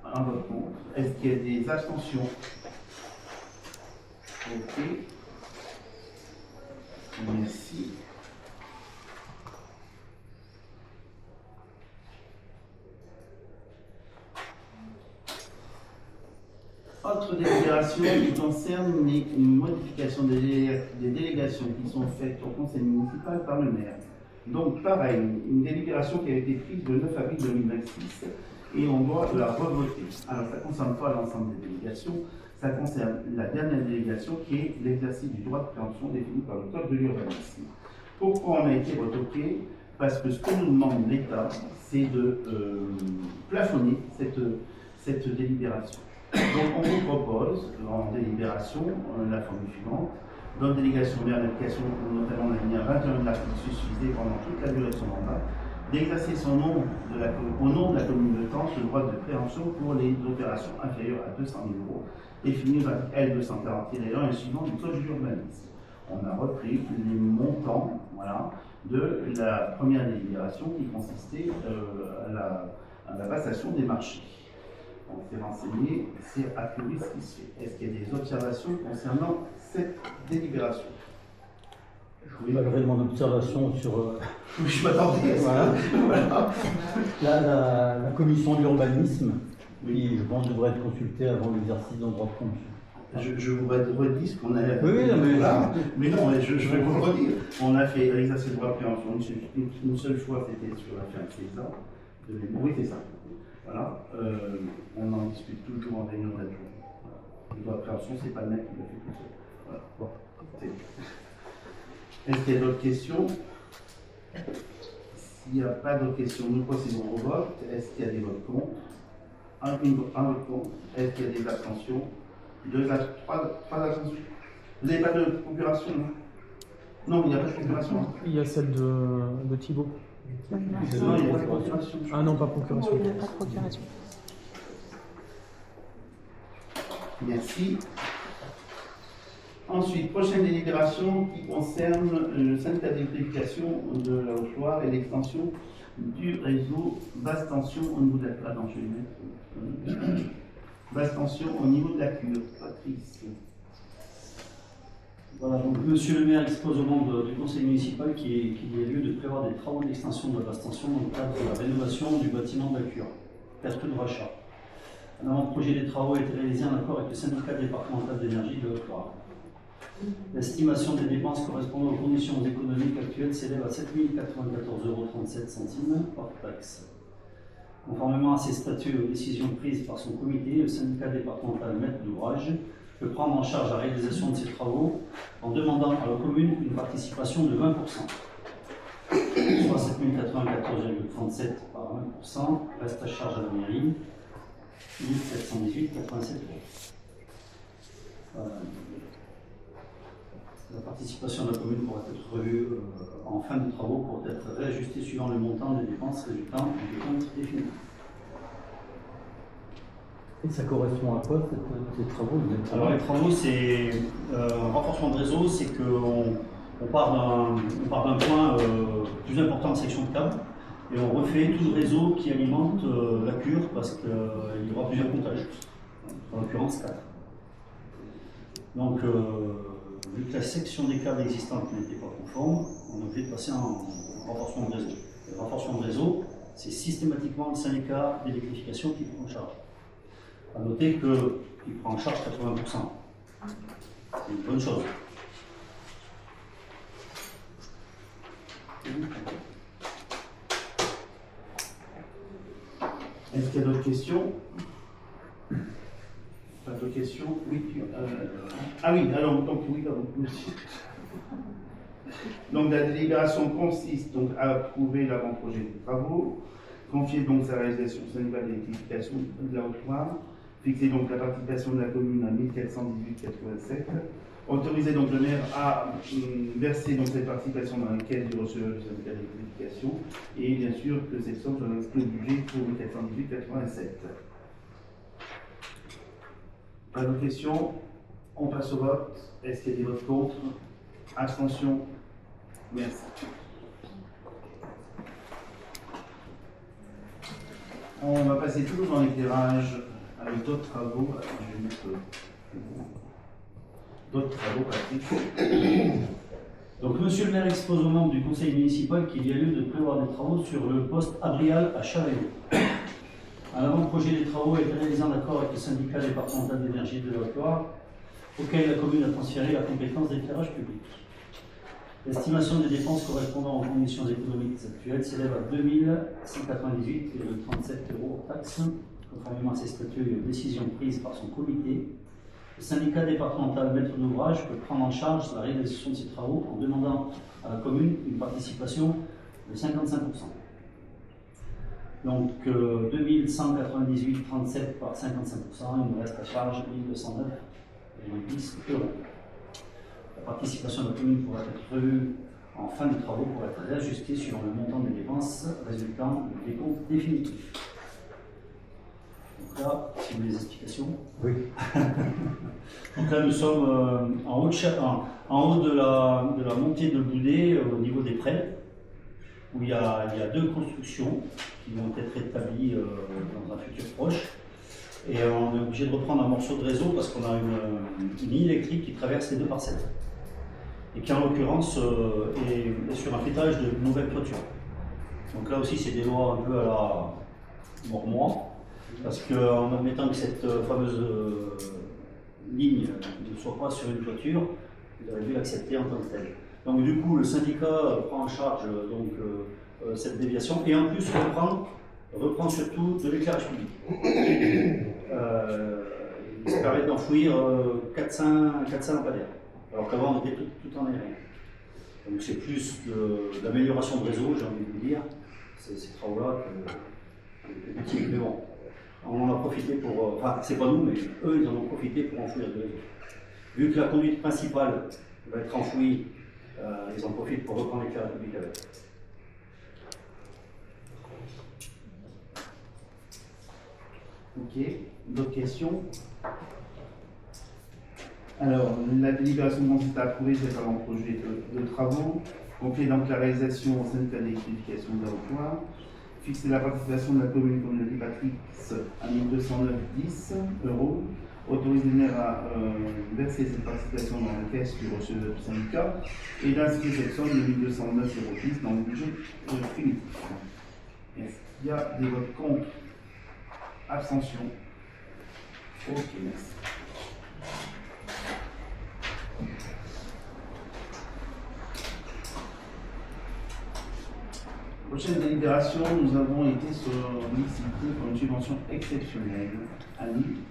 Un vote contre. Est-ce qu'il y a des abstentions? Ok. Merci. Autre délibération qui concerne une modification des délégations qui sont faites au conseil municipal par le maire. Donc pareil, une délibération qui a été prise le 9 avril 2026 et on doit la revoter. Alors ça ne concerne pas l'ensemble des délégations, ça concerne la dernière délégation qui est l'exercice du droit de préemption défini par le code de l'urbanisme. Pourquoi on a été retoqué? parce que ce que nous demande l'État, c'est de plafonner cette délibération. Donc on vous propose en délibération la formule suivante. Notre délégation met en application notamment l'alinéa 21 de l'article susvisé pendant toute la durée de son mandat, d'exercer au nom de la commune de Tence le droit de préemption pour les opérations inférieures à 200 000 € définies dans l'article L240-1 et suivant du Code de l'urbanisme. On a repris les montants de la première délibération qui consistait à la passation des marchés. On s'est renseigné, c'est a priori ce qui se fait. Est-ce qu'il y a des observations concernant cette délibération? Malgré mon observation sur Je m'attendais à ça. Voilà. la commission de l'urbanisme, qui je pense devrait être consultée avant l'exercice d'un droit de fonction. Je vous redis ce qu'on a. Oui, mais mais non, je vais vous le redire. On a fait l'exercice de droit de préemption une seule fois, c'était sur l'affaire César. Oui, c'est ça. Voilà. On en discute toujours en réunion d'adjoint. Le droit de préemption, c'est pas le mec qui l'a fait tout seul. Voilà. Bon. Est-ce qu'il y a d'autres questions? S'il n'y a pas d'autres questions, nous procédons au vote. Est-ce qu'il y a des votes contre? Un vote contre. Est-ce qu'il y a des abstentions? Trois abstentions. Vous n'avez pas de procuration? Non, il n'y a pas de procuration. Il y a celle de Thibaut. Non, il n'y a pas de procuration. Ah non, pas procuration. Il n'y a pas de procuration. Merci. Ensuite, prochaine délibération qui concerne le syndicat d'électrification de la Haute-Loire et l'extension du réseau basse tension au niveau de la cure. Attends, je vais mettre basse tension au niveau de la cure. Patrice. Voilà, donc Monsieur le maire expose au membre du conseil municipal qu'il y a lieu de prévoir des travaux d'extension de la basse tension dans le cadre de la rénovation du bâtiment de la cure, perte de rachat. Un avant-projet des travaux a été réalisé en accord avec le syndicat départemental d'énergie de Haute-Loire. L'estimation des dépenses correspondant aux conditions économiques actuelles s'élève à 7 094,37 € hors taxe. Conformément à ces statuts et aux décisions prises par son comité, le syndicat départemental maître d'ouvrage peut prendre en charge la réalisation de ces travaux en demandant à la commune une participation de 20%, soit 7 094,37 € par 20%, reste à charge à la mairie, 1 718,87 €. La participation de la commune pourra être revue en fin de travaux pour être réajustée suivant le montant des dépenses résultant du compte défini. Et ça correspond à quoi ces travaux? Alors les travaux, c'est un renforcement de réseau, c'est qu'on part d'un point plus important de section de câble et on refait tout le réseau qui alimente la cure parce qu'il y aura plusieurs comptages, en l'occurrence 4. Donc vu que la section des câbles existantes n'était pas conforme, on est obligé de passer en renforcement de réseau. Le renforcement de réseau, c'est systématiquement le syndicat d'électrification qui prend en charge. A noter qu'il prend en charge 80%. C'est une bonne chose. Est-ce qu'il y a d'autres questions? Pas d'autres questions? Oui. Ah oui, alors, donc, oui, pardon, merci. Donc, la délibération consiste donc à approuver l'avant-projet des travaux, confier donc sa réalisation au syndicat d'électrification de la Haute-Loire, fixer donc la participation de la commune à 1418,87, autoriser donc le maire à verser donc cette participation dans les caisses du receveur du syndicat d'électrification, et bien sûr que cette somme soit inscrite au budget pour 1418,87. Pas de questions? On passe au vote. Est-ce qu'il y a des votes contre? Abstention? Merci. On va passer toujours dans l'éclairage avec d'autres travaux. Je vais mettre d'autres travaux, Patrick. Donc Monsieur le maire expose aux membres du conseil municipal qu'il y a lieu de prévoir des travaux sur le poste Abrial à Chavillon. Un avant-projet des travaux a été réalisé en accord avec le syndicat départemental d'énergie de la Haute-Loire, auquel la commune a transféré la compétence d'éclairage public. L'estimation des dépenses correspondant aux conditions économiques actuelles s'élève à 2 198,37 € hors taxe, conformément à ces statuts et aux décisions prises par son comité. Le syndicat départemental maître d'ouvrage peut prendre en charge la réalisation de ces travaux en demandant à la commune une participation de 55%. Donc 2198,37 par 55%, il nous reste à charge 1209,10 €. La participation de la commune pourra être prévue en fin de travaux pour être réajustée suivant le montant des dépenses résultant du décompte définitif. Donc là, si vous voulez des explications. Oui. Donc là, nous sommes en haut de la montée de Boudet, au niveau des prêles, où il y a 2 constructions qui vont être établies dans un futur proche. Et on est obligé de reprendre un morceau de réseau parce qu'on a une ligne électrique qui traverse les 2 parcelles. Et qui en l'occurrence est sur un filetage de nouvelles clôtures. Donc là aussi, c'est des lois un peu à la Mormois, parce qu'en admettant que cette fameuse ligne ne soit pas sur une clôture, vous avez dû l'accepter en tant que telle. Donc du coup, le syndicat prend en charge cette déviation et en plus reprend surtout de l'éclairage public. Il se permet d'enfouir 400 lampadaires, alors qu'avant on était tout en aérien. Donc c'est plus de l'amélioration de réseau, j'ai envie de vous dire, ces travaux-là que petits. Mais bon, on en a profité pour, enfin c'est pas nous, mais eux ils en ont profité pour enfouir le réseau. Vu que la conduite principale va être enfouie, ils en profitent pour reprendre l'éclairage public avec. Ok, d'autres questions? Alors, la délibération consiste à approuver cet avant-projet de travaux, complet donc la réalisation au syndicat d'électrification d'Arotoir, fixer la participation de la commune communauté Patrix à 1209,10 €, autoriser le maire à verser cette participation dans la caisse du receveur du syndicat et d'inscrire cette somme de 1209,10 € dans le budget primitif. Est-ce qu'il y a des votes contre? Abstention. Ok, merci. Prochaine délibération, nous avons été sollicités pour une subvention exceptionnelle. Annie.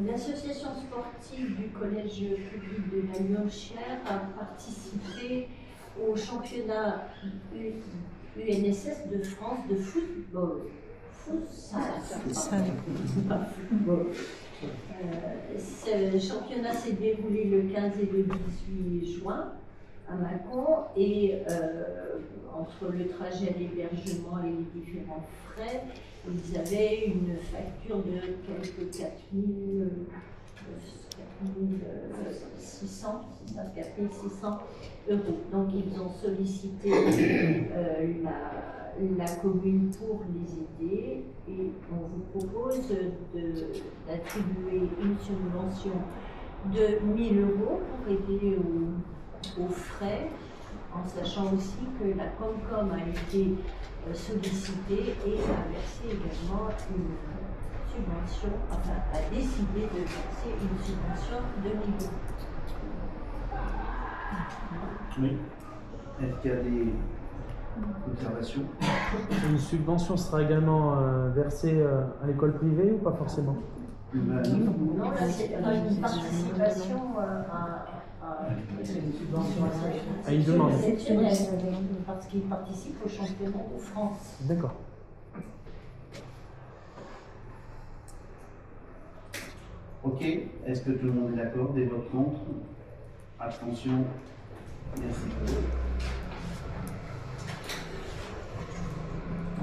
L'association sportive du collège public de la Niochère a participé au championnat UNSS de France de football. Ce championnat s'est déroulé le 15 et le 18 juin à Mâcon et entre le trajet, l'hébergement et les différents frais, ils avaient une facture de quelques 4600 €. Donc ils ont sollicité la commune pour les aider et on vous propose d'attribuer une subvention de 1 000 € pour aider aux frais, en sachant aussi que la Comcom a été sollicitée et a versé également une subvention, enfin a décidé de verser une subvention de 1 000 €. Oui. Est-ce qu'il y a des observations? Une subvention sera également versée à l'école privée ou pas forcément? Non, là c'est une participation à une demande. Exceptionnelle, parce qu'ils participent au championnat de France. D'accord. Ok. Est-ce que tout le monde est d'accord? Des votes contre? Abstention? Merci.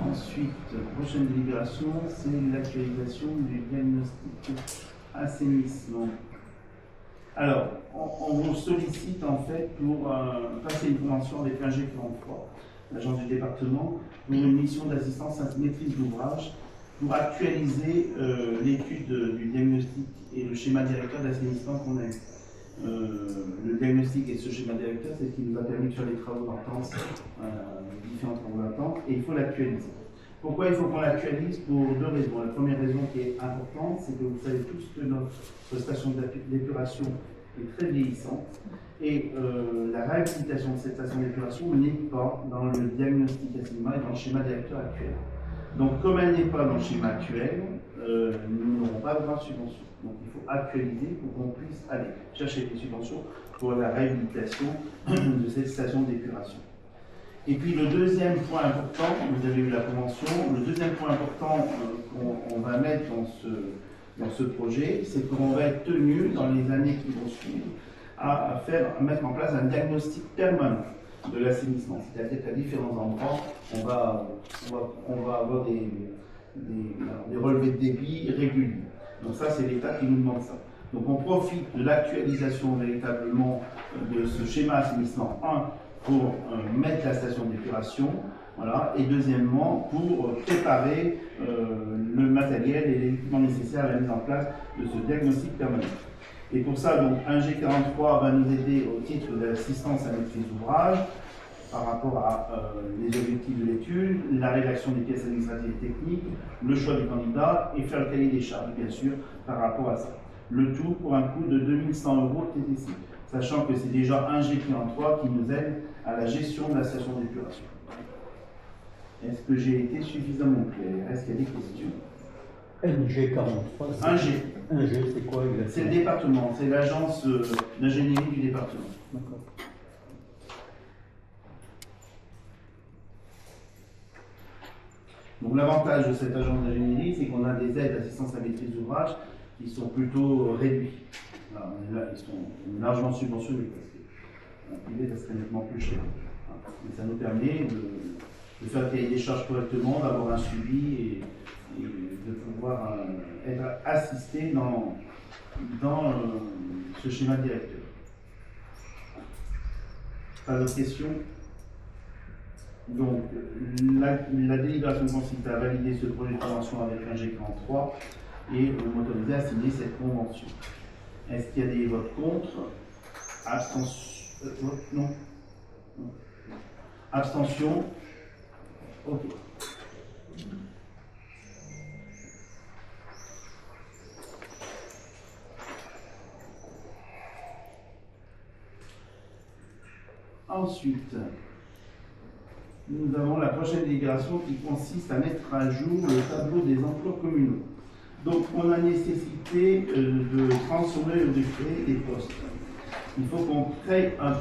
Ensuite, prochaine délibération, c'est l'actualisation du diagnostic assainissement. Alors, on vous sollicite en fait pour passer une convention avec l'ingénieur emploi, l'agence du département, pour une mission d'assistance à maîtrise d'ouvrage, pour actualiser l'étude du diagnostic et le schéma directeur d'assainissement qu'on a eu. Le diagnostic et ce schéma directeur, c'est ce qui nous a permis de faire les travaux d'entente, différents travaux d'entente, et il faut l'actualiser. Pourquoi il faut qu'on l'actualise? Pour 2 raisons. La première raison qui est importante, c'est que vous savez tous que notre station d'épuration est très vieillissante, et la réhabilitation de cette station d'épuration n'est pas dans le diagnostic assainissement et dans le schéma directeur actuel. Donc comme elle n'est pas dans le schéma actuel, nous n'aurons pas droit de subvention. Donc il faut actualiser pour qu'on puisse aller chercher des subventions pour la réhabilitation de cette station d'épuration. Et puis le deuxième point important, vous avez eu la convention, le deuxième point important qu'on va mettre dans ce projet, c'est qu'on va être tenu dans les années qui vont suivre à mettre en place un diagnostic permanent de l'assainissement. C'est-à-dire qu'à différents endroits, on va avoir des relevés de débit réguliers. Donc ça, c'est l'État qui nous demande ça. Donc on profite de l'actualisation véritablement de ce schéma assainissement 1 pour mettre la station d'épuration, voilà, et deuxièmement pour préparer le matériel et les équipements nécessaires à la mise en place de ce diagnostic permanent. Et pour ça, donc, un G43 va nous aider au titre de l'assistance à maîtrise d'ouvrage par rapport à les objectifs de l'étude, la rédaction des pièces administratives et techniques, le choix des candidats et faire le cahier des charges, bien sûr, par rapport à ça. Le tout pour un coût de 2100 € TTC, sachant que c'est déjà un G43 qui nous aide à la gestion de la station d'épuration. Est-ce que j'ai été suffisamment clair? Est-ce qu'il y a des questions? NG43, Un G. Un G, c'est quoi exactement? C'est le département, c'est l'agence d'ingénierie du département. D'accord. Donc l'avantage de cette agence d'ingénierie, c'est qu'on a des aides d'assistance à maîtrise d'ouvrage qui sont plutôt réduites. Là, ils sont largement subventionnés parce qu'un privé, ça serait nettement plus cher. Mais ça nous permet de faire le cahier des charges correctement, d'avoir un suivi et de pouvoir être assisté dans ce schéma directeur. Pas d'autres questions? Donc, la délibération consiste à valider ce projet de convention avec un G43 et m'autoriser à signer cette convention. Est-ce qu'il y a des votes contre? Abstention? Non. Abstention? Ok. Ensuite, nous avons la prochaine délibération qui consiste à mettre à jour le tableau des emplois communaux. Donc, on a nécessité de transformer ou de créer des postes. Il faut qu'on crée un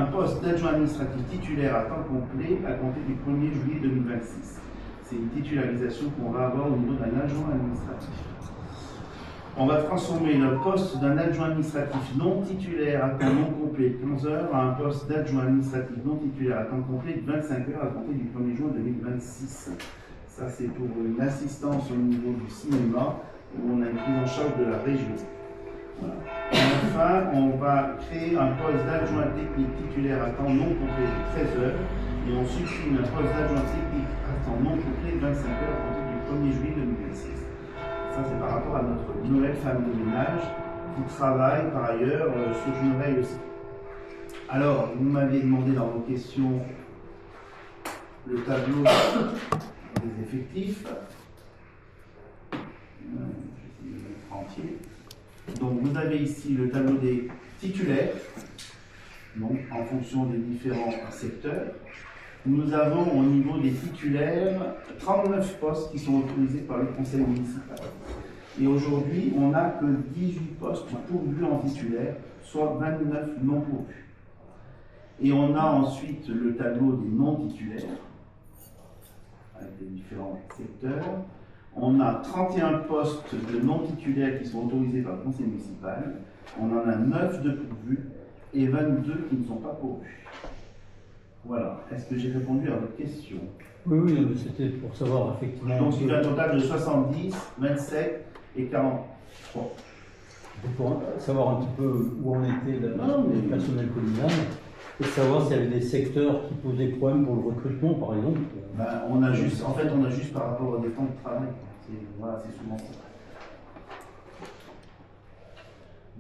poste d'adjoint administratif titulaire à temps complet à compter du 1er juillet 2026. C'est une titularisation qu'on va avoir au niveau d'un adjoint administratif. On va transformer le poste d'un adjoint administratif non titulaire à temps non complet de 15 heures à un poste d'adjoint administratif non titulaire à temps complet de 25 heures à compter du 1er juin 2026. Ça, c'est pour une assistance au niveau du cinéma où on a une prise en charge de la région. Voilà. Et enfin, on va créer un poste d'adjoint technique titulaire à temps non complet de 13 heures et on supprime un poste d'adjoint technique à temps non complet de 25 heures à compter du 1er juillet 2026. Ça, c'est par rapport à notre nouvelle femme de ménage qui travaille par ailleurs sur Je me veille aussi. Alors, vous m'aviez demandé dans vos questions le tableau des effectifs. Je vais essayer de le mettre entier. Donc, vous avez ici le tableau des titulaires, donc en fonction des différents secteurs. Nous avons au niveau des titulaires 39 postes qui sont autorisés par le conseil municipal. Et aujourd'hui, on n'a que 18 postes pourvus en titulaire, soit 29 non pourvus. Et on a ensuite le tableau des non titulaires, avec les différents secteurs. On a 31 postes de non titulaires qui sont autorisés par le conseil municipal. On en a 9 de pourvus et 22 qui ne sont pas pourvus. Voilà. Est-ce que j'ai répondu à votre question? Oui, oui, mais c'était pour savoir effectivement. Donc il y a un total de 70, 27 et 43. Pour savoir un petit peu où en était le personnel communal et savoir s'il y avait des secteurs qui posaient problème pour le recrutement, par exemple. Ben, on a juste par rapport aux temps de travail. Voilà, c'est souvent ça.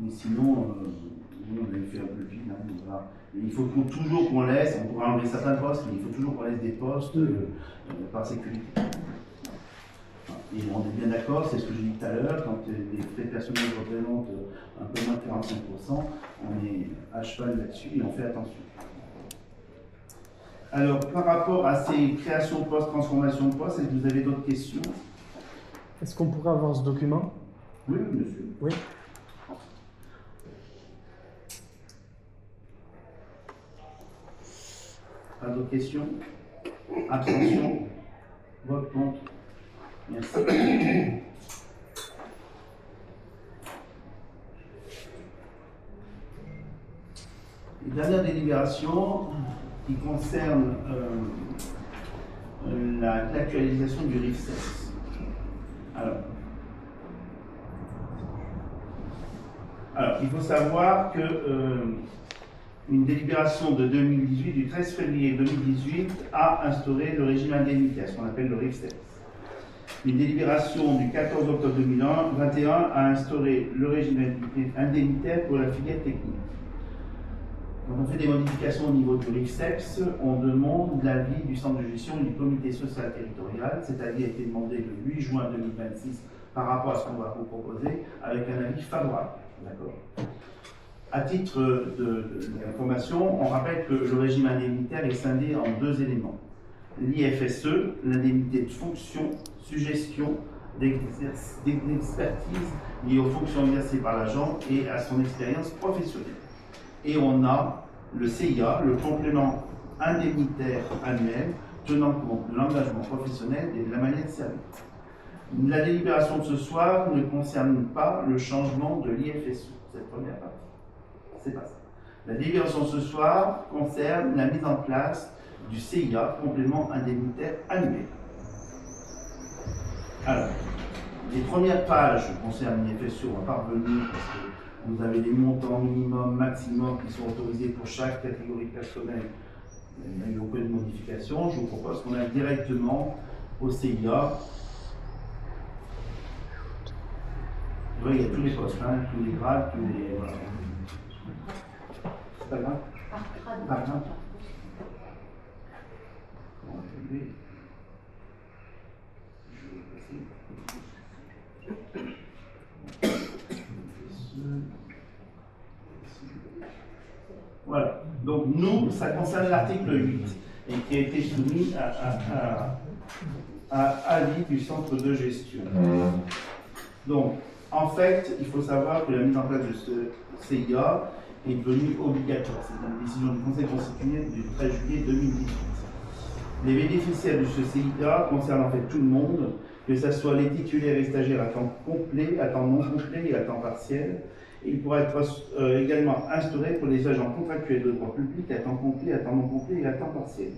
Mais sinon, on avait fait un peu vite. Voilà. Il faut toujours qu'on laisse, on pourra enlever certains postes, mais il faut toujours qu'on laisse des postes par sécurité. Et on est bien d'accord, c'est ce que j'ai dit tout à l'heure, quand les frais personnels représentent un peu moins de 45%, on est à cheval là-dessus et on fait attention. Alors, par rapport à ces créations de postes, transformations de postes, est-ce que vous avez d'autres questions? Est-ce qu'on pourrait avoir ce document? Oui, monsieur. Oui. Pas d'autres questions? Abstention? Vote contre? Merci. Une dernière délibération qui concerne l'actualisation du RIFSES. Alors, il faut savoir que une délibération de 2018, du 13 février 2018, a instauré le régime indemnitaire, ce qu'on appelle le RIFSES. Une délibération du 14 octobre 2021 a instauré le régime indemnitaire pour la filière technique. Quand on fait des modifications au niveau du RIFSES, on demande l'avis du centre de gestion et du comité social territorial. Cet avis a été demandé le 8 juin 2026 par rapport à ce qu'on va vous proposer, avec un avis favorable. D'accord. À titre d'information, on rappelle que le régime indemnitaire est scindé en deux éléments. L'IFSE, l'indemnité de fonction, suggestion, d'expertise liée aux fonctions exercées par l'agent et à son expérience professionnelle. Et on a le CIA, le complément indemnitaire annuel, tenant compte de l'engagement professionnel et de la manière de servir. La délibération de ce soir ne concerne pas le changement de l'IFSE, cette première partie. C'est pas ça. La délibération de ce soir concerne la mise en place du CIA, complément indemnitaire annuel. Alors, les premières pages concernent l'IFSE, on va pas revenir parce que vous avez des montants minimum, maximum qui sont autorisés pour chaque catégorie personnelle. Il n'y a eu aucune modification. Je vous propose qu'on aille directement au CIA. Vous voyez, il y a tous les postes, hein, tous les grades, tous les. Voilà. C'est pas grave. Pas grave. On va lever. Je vais passer. Voilà. Donc nous, ça concerne l'article 8 et qui a été soumis à avis du centre de gestion. Donc, en fait, il faut savoir que la mise en place de ce CIA est devenue obligatoire. C'est une décision du Conseil constitutionnel du 13 juillet 2018. Les bénéficiaires de ce CIA concernent en fait tout le monde, que ce soit les titulaires et stagiaires à temps complet, à temps non complet et à temps partiel. Il pourra être également instauré pour les agents contractuels de droit public à temps complet, à temps non complet et à temps partiel.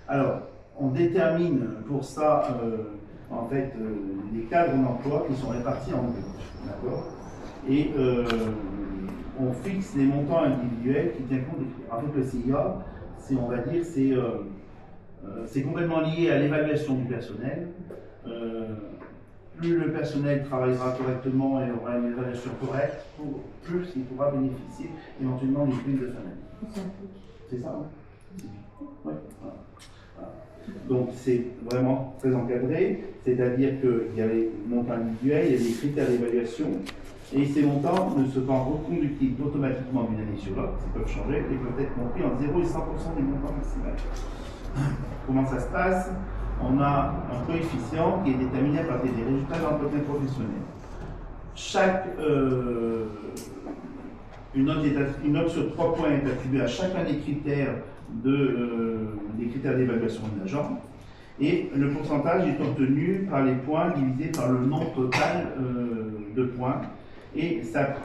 Alors, on détermine pour ça en fait les cadres d'emploi qui sont répartis en deux, d'accord. Et on fixe les montants individuels qui tiennent compte des critères. En fait, le CIA, c'est, on va dire, c'est complètement lié à l'évaluation du personnel. Plus le personnel travaillera correctement et aura une évaluation correcte, plus il pourra bénéficier éventuellement des primes de fin d'année. C'est ça, hein? Ouais. Voilà. Donc c'est vraiment très encadré, c'est-à-dire qu'il y a les montants individuels, il y a des critères d'évaluation, et ces montants ne se sont reconductibles automatiquement d'une année sur l'autre, ils peuvent changer et peuvent être compris en 0 et 100% du montant maximal. Comment ça se passe? On a un coefficient qui est déterminé à partir des résultats d'entretien professionnel. Une note sur 3 points est attribuée à chacun des critères d'évaluation de l'agent, et le pourcentage est obtenu par les points divisés par le nombre total de points, et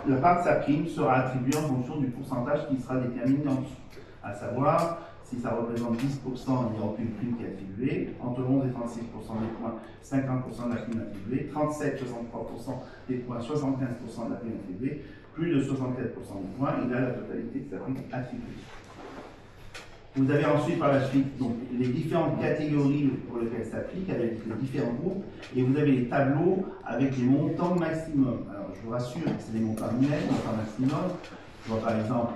la part de sa prime sera attribuée en fonction du pourcentage qui sera déterminé en dessous, à savoir, si ça représente 10%, il n'y a aucune prime qui est attribuée. Entre 11 et 36% des points, 50% de la prime attribuée. 37, 63% des points, 75% de la prime attribuée. Plus de 64% des points, il a la totalité de sa prime attribuée. Vous avez ensuite par la suite donc, les différentes catégories pour lesquelles ça s'applique, avec les différents groupes, et vous avez les tableaux avec les montants maximum. Alors je vous rassure, c'est les montants annuels, montants maximum. Je vois par exemple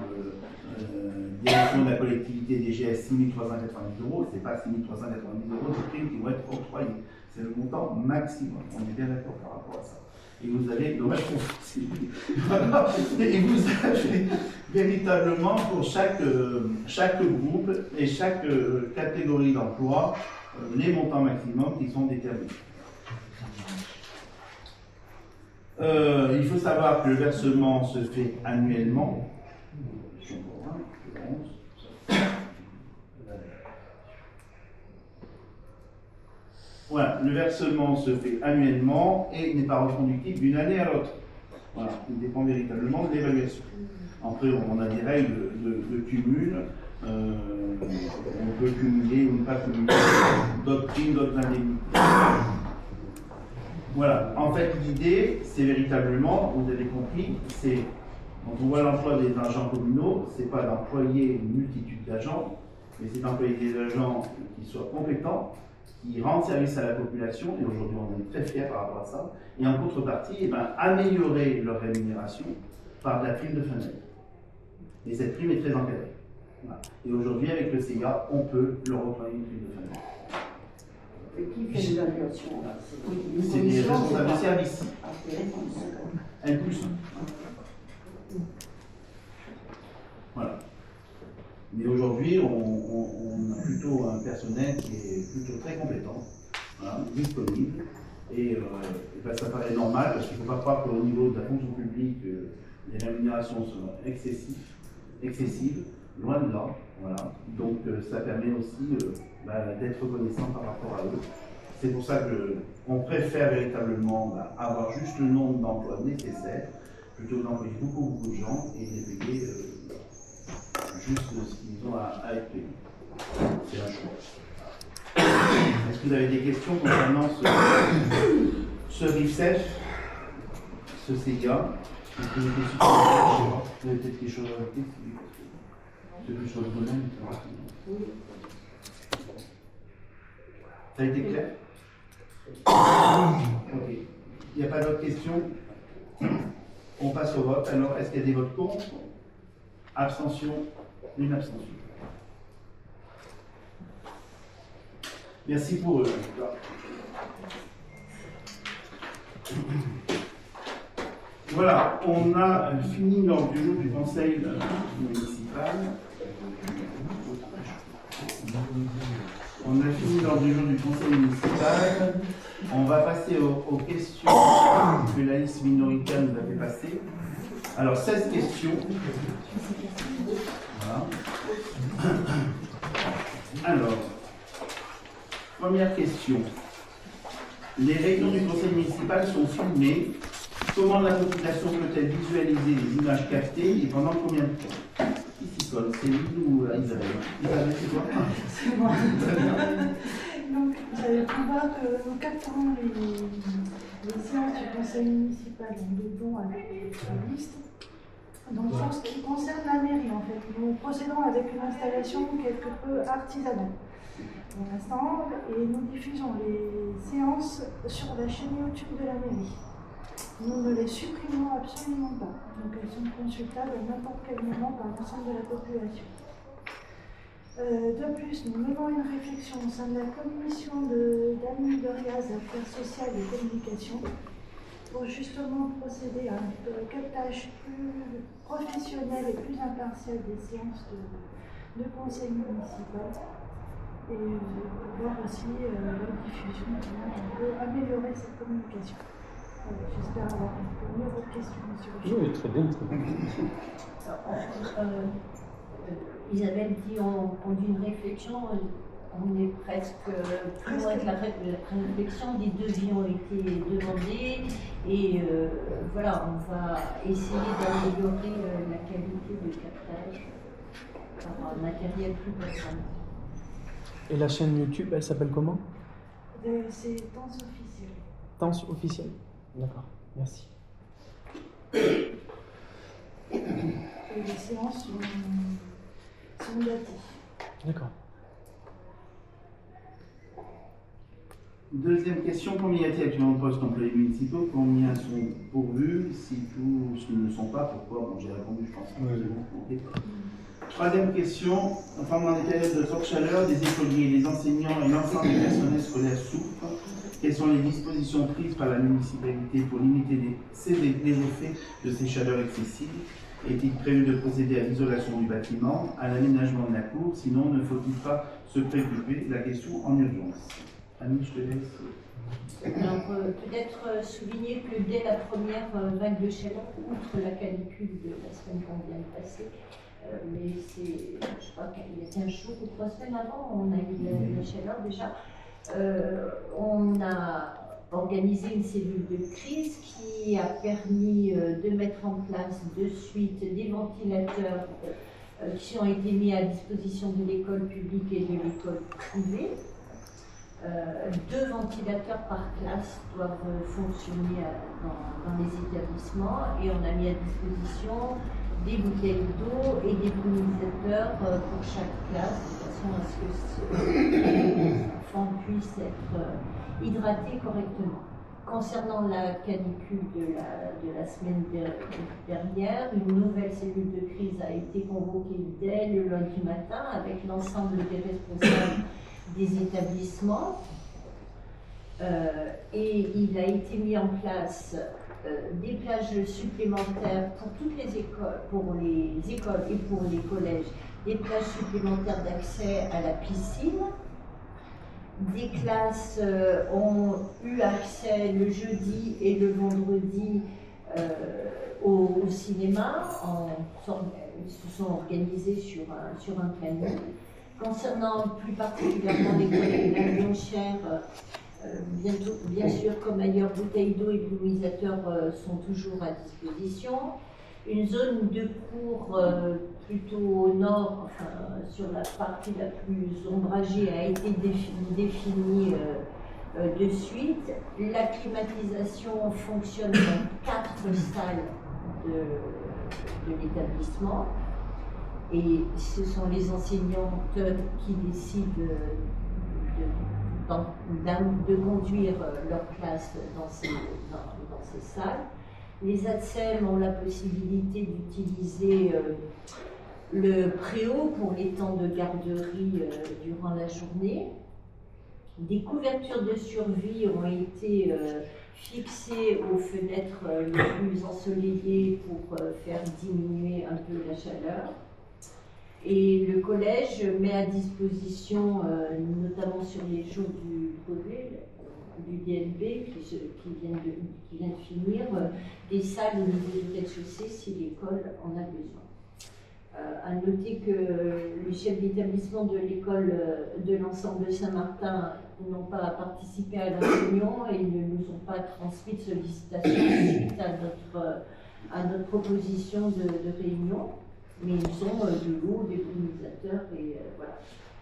direction de la collectivité DGS 6 390 €, ce n'est pas 6 390 € de primes qui vont être octroyés. C'est le montant maximum. On est bien d'accord par rapport à ça. Et vous avez, dommage pour et vous avez véritablement pour chaque groupe et chaque catégorie d'emploi les montants maximums qui sont déterminés. Il faut savoir que le versement se fait annuellement. Voilà, le versement se fait annuellement et n'est pas reconductible d'une année à l'autre. Voilà, il dépend véritablement de l'évaluation. Après, on a des règles de cumul. On peut cumuler ou ne pas cumuler d'autres primes, d'autres indemnités. Voilà, en fait, l'idée, c'est véritablement, vous avez compris, c'est quand on voit l'emploi des agents communaux, c'est pas d'employer une multitude d'agents, mais c'est d'employer des agents qui soient compétents, qui rendent service à la population, et aujourd'hui on est très fiers par rapport à ça, et en contrepartie, eh ben, améliorer leur rémunération par de la prime de fin d'année. Et cette prime est très encadrée. Voilà. Et aujourd'hui, avec le CIA, on peut leur octroyer une prime de fin d'année. Et qui fait l'évaluation là? C'est des responsables de service. N plus 1. Voilà. Mais aujourd'hui, on a plutôt un personnel qui est plutôt très compétent, voilà, disponible. Et ben, ça paraît normal parce qu'il ne faut pas croire qu'au niveau de la fonction publique, les rémunérations sont excessives, loin de là. Voilà. Donc ça permet aussi d'être reconnaissant par rapport à eux. C'est pour ça qu'on préfère véritablement avoir juste le nombre d'emplois nécessaires, plutôt que d'employer beaucoup de gens et les payer juste ce qu'ils ont à être payés. C'est un choix. Est-ce que vous avez des questions concernant ce RIFSEF, ce CIA? Est-ce que vous avez des questions? Vous avez peut-être quelque chose à ajouter? C'est plus sur le domaine. Ça a été clair? Ok. Il n'y a pas d'autres questions? On passe au vote. Alors, est-ce qu'il y a des votes contre? Abstention? Une abstention. Merci pour eux. Voilà, on a fini l'ordre du jour du conseil municipal. On a fini l'ordre du jour du conseil municipal. On va passer aux questions que la liste minoritaire nous a fait passer. Alors, 16 questions. Voilà. Alors, première question. Les réunions du conseil municipal sont filmées. Comment la population peut-elle visualiser les images captées et pendant combien de temps? Qui s'y colle? C'est Lille ou Isabelle? Isabelle, c'est toi? C'est moi. Donc, vous allez pouvoir que nous capturons les séances du conseil municipal en doublon avec les listes. Donc, pour ce qui concerne la mairie, en fait, nous procédons avec une installation quelque peu artisanale pour l'instant et nous diffusons les séances sur la chaîne YouTube de la mairie. Nous ne les supprimons absolument pas, donc elles sont consultables à n'importe quel moment par l'ensemble de la population. De plus, nous menons une réflexion au sein de la commission d'Annie Doriaz, Affaires sociales et communication, pour justement procéder à un captage plus professionnel et plus impartial des séances de conseil municipal et voir aussi la diffusion, comment on peut améliorer cette communication. J'espère avoir répondu à votre question, monsieur le Oui, très bien, très bien. Isabelle dit on conduit une réflexion, on est presque plus loin que la réflexion, des devis ont été demandés et voilà, on va essayer d'améliorer la qualité de captage par un matériel plus performant. Et la chaîne YouTube, elle s'appelle comment? C'est temps officiel. Temps officiel. D'accord, merci. Et les séances sont datées. D'accord. Deuxième question, combien y a-t-il actuellement de postes d'employés municipaux? Combien sont pourvus? Si tous ne le sont pas, pourquoi? Bon, j'ai répondu, je pense. Oui. Okay. Troisième question, pendant les périodes de forte chaleur, les écoliers, les enseignants et l'ensemble des personnels scolaires souffrent. Quelles sont les dispositions prises par la municipalité pour limiter les effets de ces chaleurs excessives? Est-il prévu de procéder à l'isolation du bâtiment, à l'aménagement de la cour? Sinon, ne faut-il pas se préoccuper de la question en urgence? Annie, je te laisse. Alors, peut-être souligner que dès la première vague de chaleur, outre la canicule de la semaine qu'on vient de passer, mais je crois qu'il y a 15 jours ou 3 semaines avant, on a eu la chaleur déjà. On a organisé une cellule de crise qui a permis de mettre en place de suite des ventilateurs qui ont été mis à disposition de l'école publique et de l'école privée. 2 ventilateurs par classe doivent fonctionner dans les établissements et on a mis à disposition des bouteilles d'eau et des brumisateurs pour chaque classe de façon à ce que les enfants puissent être hydratés correctement. Concernant la canicule de la semaine dernière, une nouvelle cellule de crise a été convoquée dès le lundi matin avec l'ensemble des responsables des établissements et il a été mis en place des plages supplémentaires pour toutes les écoles, pour les écoles et pour les collèges, des plages supplémentaires d'accès à la piscine. Des classes ont eu accès le jeudi et le vendredi au cinéma, ils se sont organisés sur un planning. Concernant plus particulièrement les collègues d'Aguilonchère, bien sûr, comme ailleurs, bouteilles d'eau et brumisateurs sont toujours à disposition. Une zone de cours plutôt au nord, enfin, sur la partie la plus ombragée, a été définie de suite. La climatisation fonctionne dans 4 salles de l'établissement. Et ce sont les enseignantes qui décident de conduire leur classe dans ces salles. Les ATSEM ont la possibilité d'utiliser le préau pour les temps de garderie durant la journée. Des couvertures de survie ont été fixées aux fenêtres les plus ensoleillées pour faire diminuer un peu la chaleur. Et le collège met à disposition, notamment sur les jours du brevet, du DLB qui vient de finir, des salles au niveau du rez-de-chaussée si l'école en a besoin. À noter que les chefs d'établissement de l'école de l'ensemble de Saint-Martin n'ont pas participé à la réunion et ne nous ont pas transmis de sollicitation suite à notre proposition de réunion. Mais ils ont de l'eau, des brumisateurs et voilà.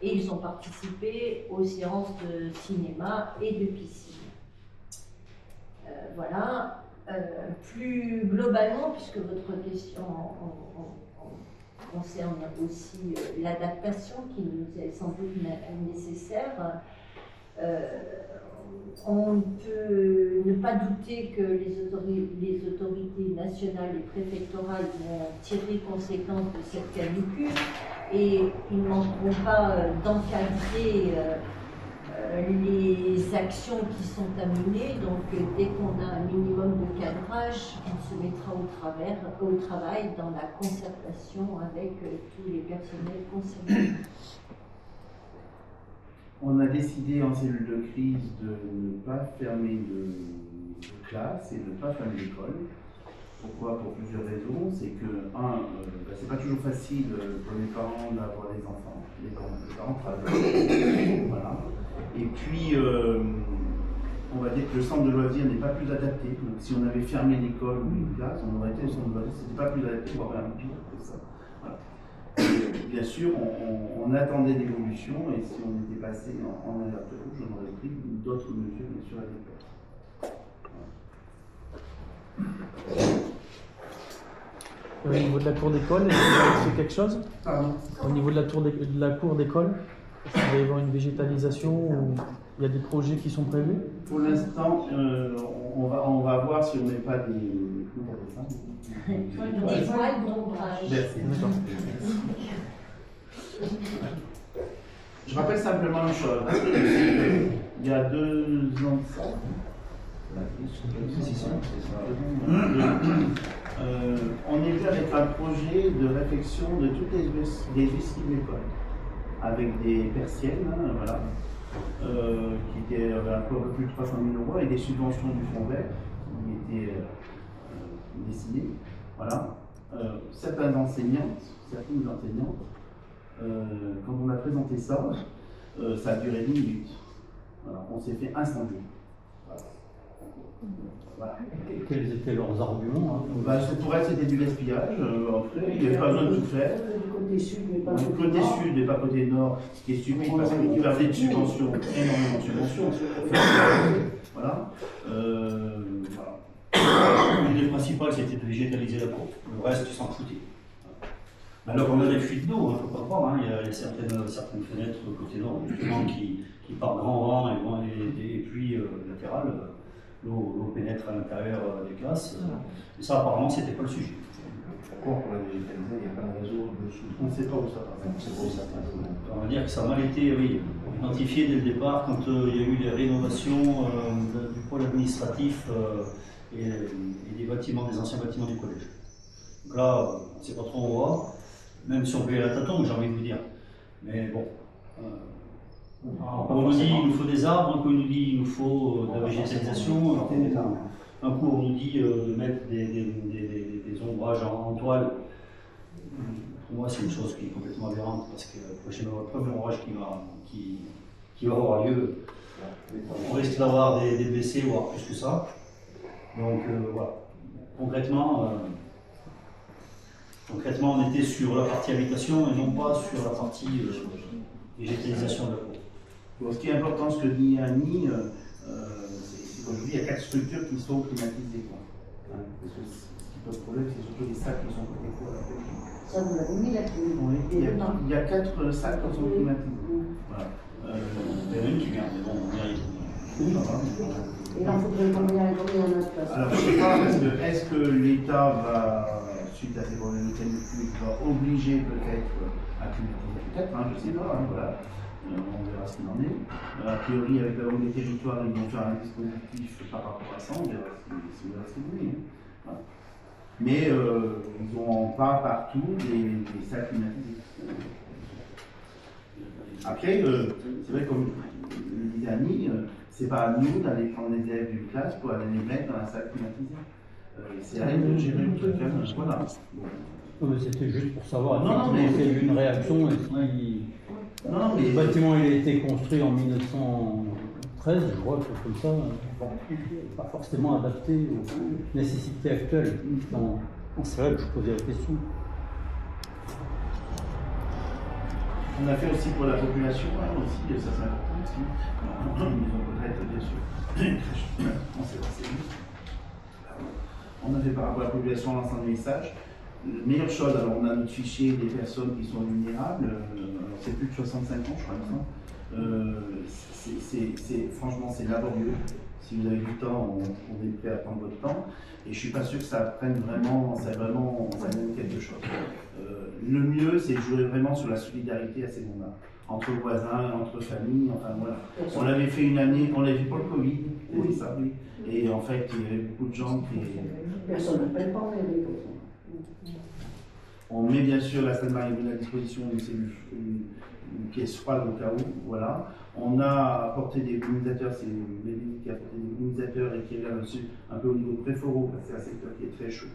Et ils ont participé aux séances de cinéma et de piscine. Voilà. Plus globalement, puisque votre question concerne aussi l'adaptation qui nous est sans doute nécessaire, on peut ne pas douter que les autorités nationales et préfectorales vont tirer conséquence de cette canicule et ils ne manqueront pas d'encadrer les actions qui sont à mener. Donc dès qu'on a un minimum de cadrage, on se mettra au travail dans la concertation avec tous les personnels concernés. On a décidé en cellule de crise de ne pas fermer de classe et de ne pas fermer l'école. Pourquoi? Pour plusieurs raisons. C'est que, c'est pas toujours facile pour les parents d'avoir des enfants. Les parents travaillent. Voilà. Et puis, on va dire que le centre de loisirs n'est pas plus adapté. Donc, si on avait fermé l'école ou une classe, on aurait été le centre de loisirs. C'était pas plus adapté, voire même pire que ça. Voilà. Bien sûr, on attendait l'évolution et si on était passé en alerte rouge, on aurait pris d'autres mesures, bien sûr, à l'époque. Au niveau de la cour d'école, est-ce que vous avez fait quelque chose? Pardon? Au niveau de la cour d'école, est-ce qu'il va y avoir une végétalisation ou il y a des projets qui sont prévus? Pour l'instant, on va voir si on met pas des... Des voiles d'ombrage. Merci. Je rappelle simplement une chose. Il y a 2 ans de ça, on est venu avec un projet de réfection de toutes les vestiges de l'école, avec des persiennes, voilà, qui étaient un peu plus de 300 000 € et des subventions du Fonds vert qui étaient destinées. Voilà. Certaines enseignantes, quand on a présenté ça, ça a duré 10 minutes. Voilà, on s'est fait incendier. Voilà. Quels étaient leurs arguments hein, Bah, pour elle, c'était du gaspillage. Après, il n'y avait pas besoin de tout faire. Du côté sud, mais pas Du côté sud et pas côté nord, ce qui est stupide parce qu'il va avoir des subventions, énormément de subventions. Voilà. Voilà. L'idée principale, c'était de végétaliser la cour. Le reste, tu s'en foutais. Alors, on a des fuites d'eau, il ne faut pas croire. Hein. Il y a certaines fenêtres côté nord, justement, qui par grand vent et pluies latérales, l'eau pénètre à l'intérieur des classes. Et ça, apparemment, c'était pas le sujet. Pourquoi pour la végétaliser, il n'y a pas de réseau dessous? On ne sait pas où ça passe. On sait pas où ça passe. On va dire que ça a mal été identifié dès le départ quand il y a eu les rénovations du pôle administratif et des bâtiments, des anciens bâtiments du collège. Donc là, on ne sait pas trop où on va, même si on paye la tâton, j'ai envie de vous dire. Mais bon, on nous dit qu'il nous faut des arbres, un coup on nous dit qu'il nous faut de la végétalisation, un coup on nous dit de mettre des ombrages en toile. Pour moi, c'est une chose qui est complètement aberrante parce que le prochain premier orage qui va avoir lieu, on risque d'avoir des blessés, voire plus que ça. Donc voilà. Concrètement, on était sur la partie habitation et non pas sur la partie végétalisation de la cour. Bon, ce qui est important, ce que dit Annie, c'est qu'aujourd'hui, il y a 4 structures qui sont climatisées. Quoi. Hein, parce que ce qui pose problème, c'est surtout les salles qui sont côté cour. Ça, vous l'avez mis là-dessus. Oui, il y a 4 salles qui sont climatisées. Voilà. Il y en a une qui vient, mais bon, on y arrive. Et il en faudrait combien à notre place? Alors, je ne sais pas, parce que est-ce que l'État va, suite à ces problèmes de canicule, va obliger peut-être à climatiser? Peut-être, hein, je ne sais pas, hein, voilà. On verra ce qu'il en est. A priori, avec la Banque des territoires, ils vont faire un dispositif par rapport à ça, on verra ce que vous voulez. Voilà. Mais ils n'ont pas partout des salles climatisées. Après, c'est vrai, comme le disait Annie, c'est pas à nous d'aller prendre les élèves d'une classe pour aller les mettre dans la salle climatisée. C'est à eux de gérer le truc. Voilà. Non, mais c'était juste pour savoir Non, effectivement mais- s'il y a eu une réaction et si Non, mais le bâtiment il a été construit en 1913, je crois, quelque chose comme ça, pas forcément adapté aux nécessités actuelles. Non, c'est vrai que je posais la question. on a fait aussi pour la population, hein, aussi, ça c'est important aussi. Ils ont peut-être, bien sûr, on s'est renseigné. On a fait par rapport à la population l'ensemble des messages. Meilleure chose, alors on a notre fichier des personnes qui sont vulnérables, c'est plus de 65 ans, je crois. Franchement, c'est laborieux. Si vous avez du temps, on est prêt à prendre votre temps. Et je suis pas sûr que ça prenne vraiment, ça donne quelque chose. Le mieux, c'est de jouer vraiment sur la solidarité à ces moments-là, entre voisins, entre familles, enfin voilà. On l'avait fait une année, on l'avait fait pour le Covid, oui, ça, oui. Et en fait, il y avait beaucoup de gens qui... Personne ne paye pas, mais On met bien sûr la salle Marie-Brune à disposition, c'est une pièce froide au cas où, voilà. On a apporté des communisateurs, c'est Bénédicte qui a apporté des communisateurs et qui regarde aussi un peu au niveau de préforo, parce que c'est un secteur qui est très chaud,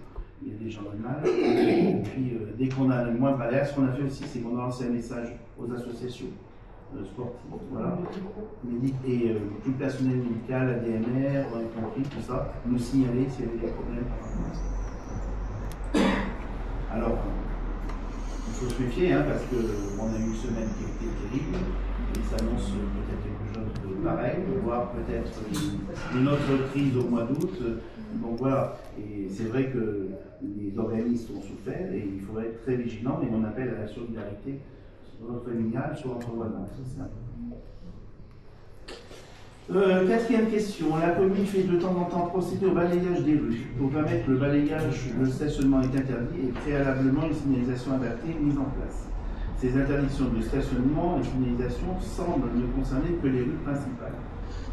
il y a des gens dans le mal. Et puis dès qu'on a le moindre alerte, ce qu'on a fait aussi, c'est qu'on a lancé un message aux associations sportives, voilà. Et tout le personnel médical, ADMR, y compris tout ça, nous signaler s'il y avait des problèmes par rapport à ça. Alors, il faut se méfier, hein, parce qu'on a eu une semaine qui a été terrible, et il s'annonce peut-être quelque chose de pareil, voire peut-être une autre crise au mois d'août. Donc voilà, et c'est vrai que les organismes ont souffert, et il faudrait être très vigilant, et on appelle à la solidarité, soit familiale, soit entre voisins. Quatrième question. La commune fait de temps en temps procéder au balayage des rues. Pour permettre le balayage, le stationnement est interdit et préalablement une signalisation adaptée mise en place. Ces interdictions de stationnement et signalisation semblent ne concerner que les rues principales.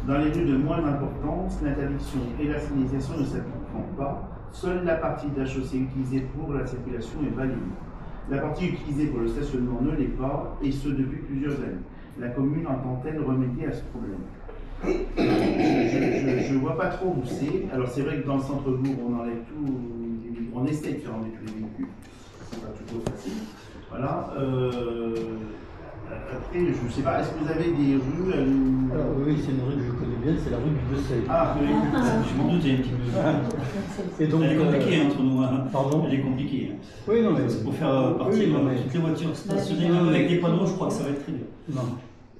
Dans les rues de moindre importance, l'interdiction et la signalisation ne s'appliqueront pas. Seule la partie de la chaussée utilisée pour la circulation est balayée. La partie utilisée pour le stationnement ne l'est pas, et ce depuis plusieurs années. La commune entend-elle remédier à ce problème? Je ne vois pas trop où c'est. Alors c'est vrai que dans le centre-bourg, on enlève tout, on essaie de faire enlever tous les véhicules. C'est pas toujours facile. Voilà. Après, je ne sais pas, est-ce que vous avez des rues à nous... Alors, oui, c'est une rue que je connais bien, c'est la rue du Bessay. Ah, oui. Je m'en doutais un petit peu. Et donc, Elle est compliquée entre nous. Hein. Pardon? Elle est compliquée. Hein. Oui, non, mais. C'est pour faire partir oui, non, mais- toutes les voitures stationnées, même avec des panneaux, je crois que ça va être très dur. Non.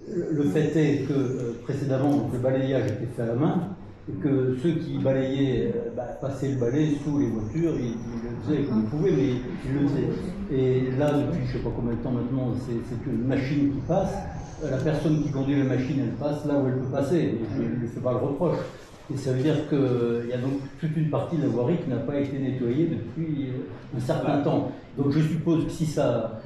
Le fait est que précédemment, donc, le balayage était fait à la main, et que ceux qui balayaient, passaient le balai sous les voitures, ils le faisaient comme ils pouvaient, mais ils le faisaient. Et là, depuis je ne sais pas combien de temps maintenant, c'est une machine qui passe. La personne qui conduit la machine, elle passe là où elle peut passer, et je ne lui fais pas le reproche. Et ça veut dire qu'il y a donc toute une partie de la voirie qui n'a pas été nettoyée depuis un certain temps. Donc je suppose que si ça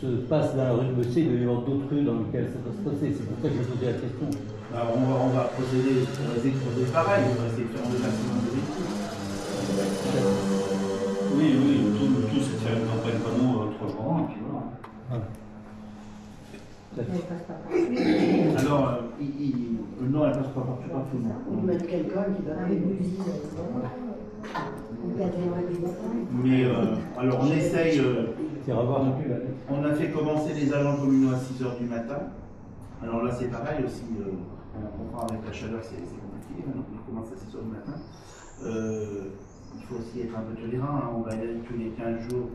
se passe dans la rue de Bessay, il doit y avoir d'autres rues dans lesquelles ça va se passer. C'est pour ça que je posais la question. Alors, on va procéder, on va essayer de procéder pareil, on va essayer de faire le maximum de véhicules. Oui, le tout c'est de faire une campagne panneau 3 jours avant, et puis voilà. Voilà. Mais il passe pas partout. Alors, non, elle passe pas partout, non. On peut mettre quelqu'un qui va faire une usine. Ou cadrer des bâtiments. Mais, alors, on essaye, C'est à voir. on a fait commencer les agents communaux à 6 h du matin. Alors là, c'est pareil aussi, on comprend avec la chaleur, c'est compliqué, hein, donc on commence à 6 h du matin. Il faut aussi être un peu tolérant, hein, on va y aller tous les 15 jours,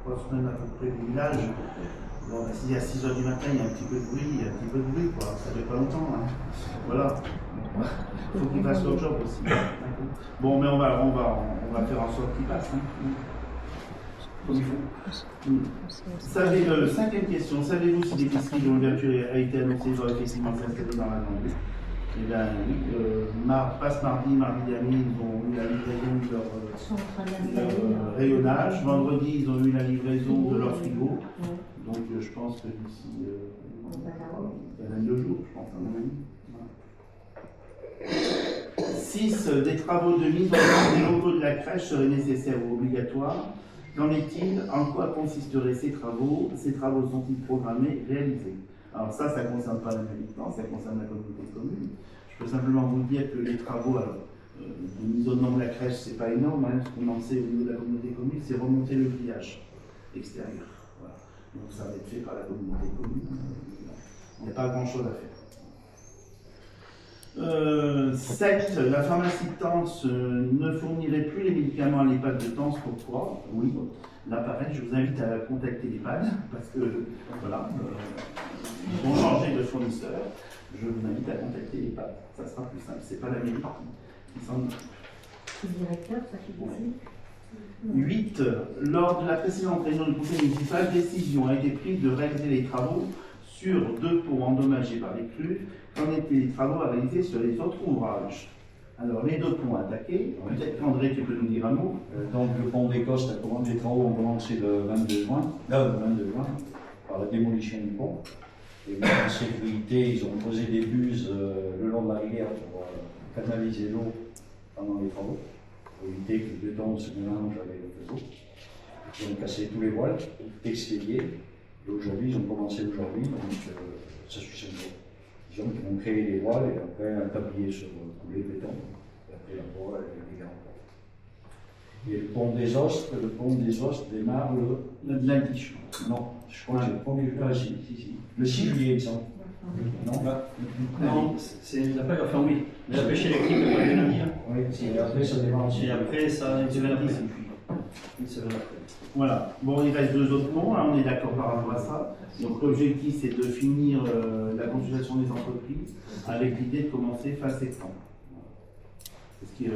3 semaines à peu près du village. Bon, bah, si à 6 h du matin, il y a un petit peu de bruit, il y a un petit peu de bruit, quoi. Ça fait pas longtemps. Hein. Voilà. Il faut qu'il fasse leur job aussi. Bon, mais on va faire en sorte qu'il passe. Hein. Comme il faut. Cinquième question. Savez-vous si l'épicerie dont l'ouverture a été annoncée va effectivement s'installer dans la Vendée? Eh bien, oui. Passe mardi dernier, ils ont eu la livraison de Ils sont en train d'installer. leur rayonnage. Vendredi, ils ont eu la livraison de leur frigo. Donc je pense que d'ici une quinzaine de jours, je pense, à mon avis. Voilà. 6. Des travaux de mise en place des locaux de la crèche seraient nécessaires ou obligatoires. Qu'en est-il? En quoi consisteraient ces travaux? Ces travaux sont-ils programmés, réalisés? Alors ça ne concerne pas la militance, ça concerne la communauté de communes. Je peux simplement vous dire que les travaux de mise au nom de la crèche, c'est pas énorme. Hein. Ce qu'on en sait au niveau de la communauté de communes, c'est remonter le grillage extérieur. Voilà. Donc ça va être fait par la communauté de communes. Il n'y a pas grand-chose à faire. 7. La pharmacie de Tence ne fournirait plus les médicaments à l'EHPAD de Tence. Pourquoi? Oui. Là, pareil, je vous invite à contacter l'EHPAD parce que, voilà, ils vont changer de fournisseur. Je vous invite à contacter l'EHPAD. Ça sera plus simple. C'est pas la mairie qui s'en occupe. C'est le directeur, ça qui décide. 8. Lors de la précédente réunion du conseil municipal, décision a été prise de réaliser les travaux sur 2 ponts endommagés par les crues. Qu'en étaient les travaux à réaliser sur les autres ouvrages? Alors, les 2 ponts attaqués, peut-être qu'André, tu peux nous dire un mot. Donc, le pont d'Écosse, les travaux ont commencé le 22 juin, par la démolition du pont. Et en sécurité, ils ont posé des buses le long de la rivière pour canaliser l'eau pendant les travaux, pour éviter que le béton se mélange avec le eau. Ils ont cassé tous les voiles, tout expédié. Et aujourd'hui, ils ont commencé aujourd'hui, donc ça suit un jour. Ils ont créé les voiles et après un tablier sur tous les bétons. Et après la voile et les gants. Et le pont des Os démarre le lundi, je pense. Non, je crois que c'est le premier jour. Si. Le 6 juillet, il me semble. Non, Non, c'est la période fermée. La pêche électrique n'est pas le lundi. oui, et après ça démarre. Et après, ça une semaine après. Une semaine après. Voilà. Bon, il reste 2 autres ponts, hein, on est d'accord par rapport à ça. Donc l'objectif, c'est de finir la consultation des entreprises avec l'idée de commencer fin septembre. Parce que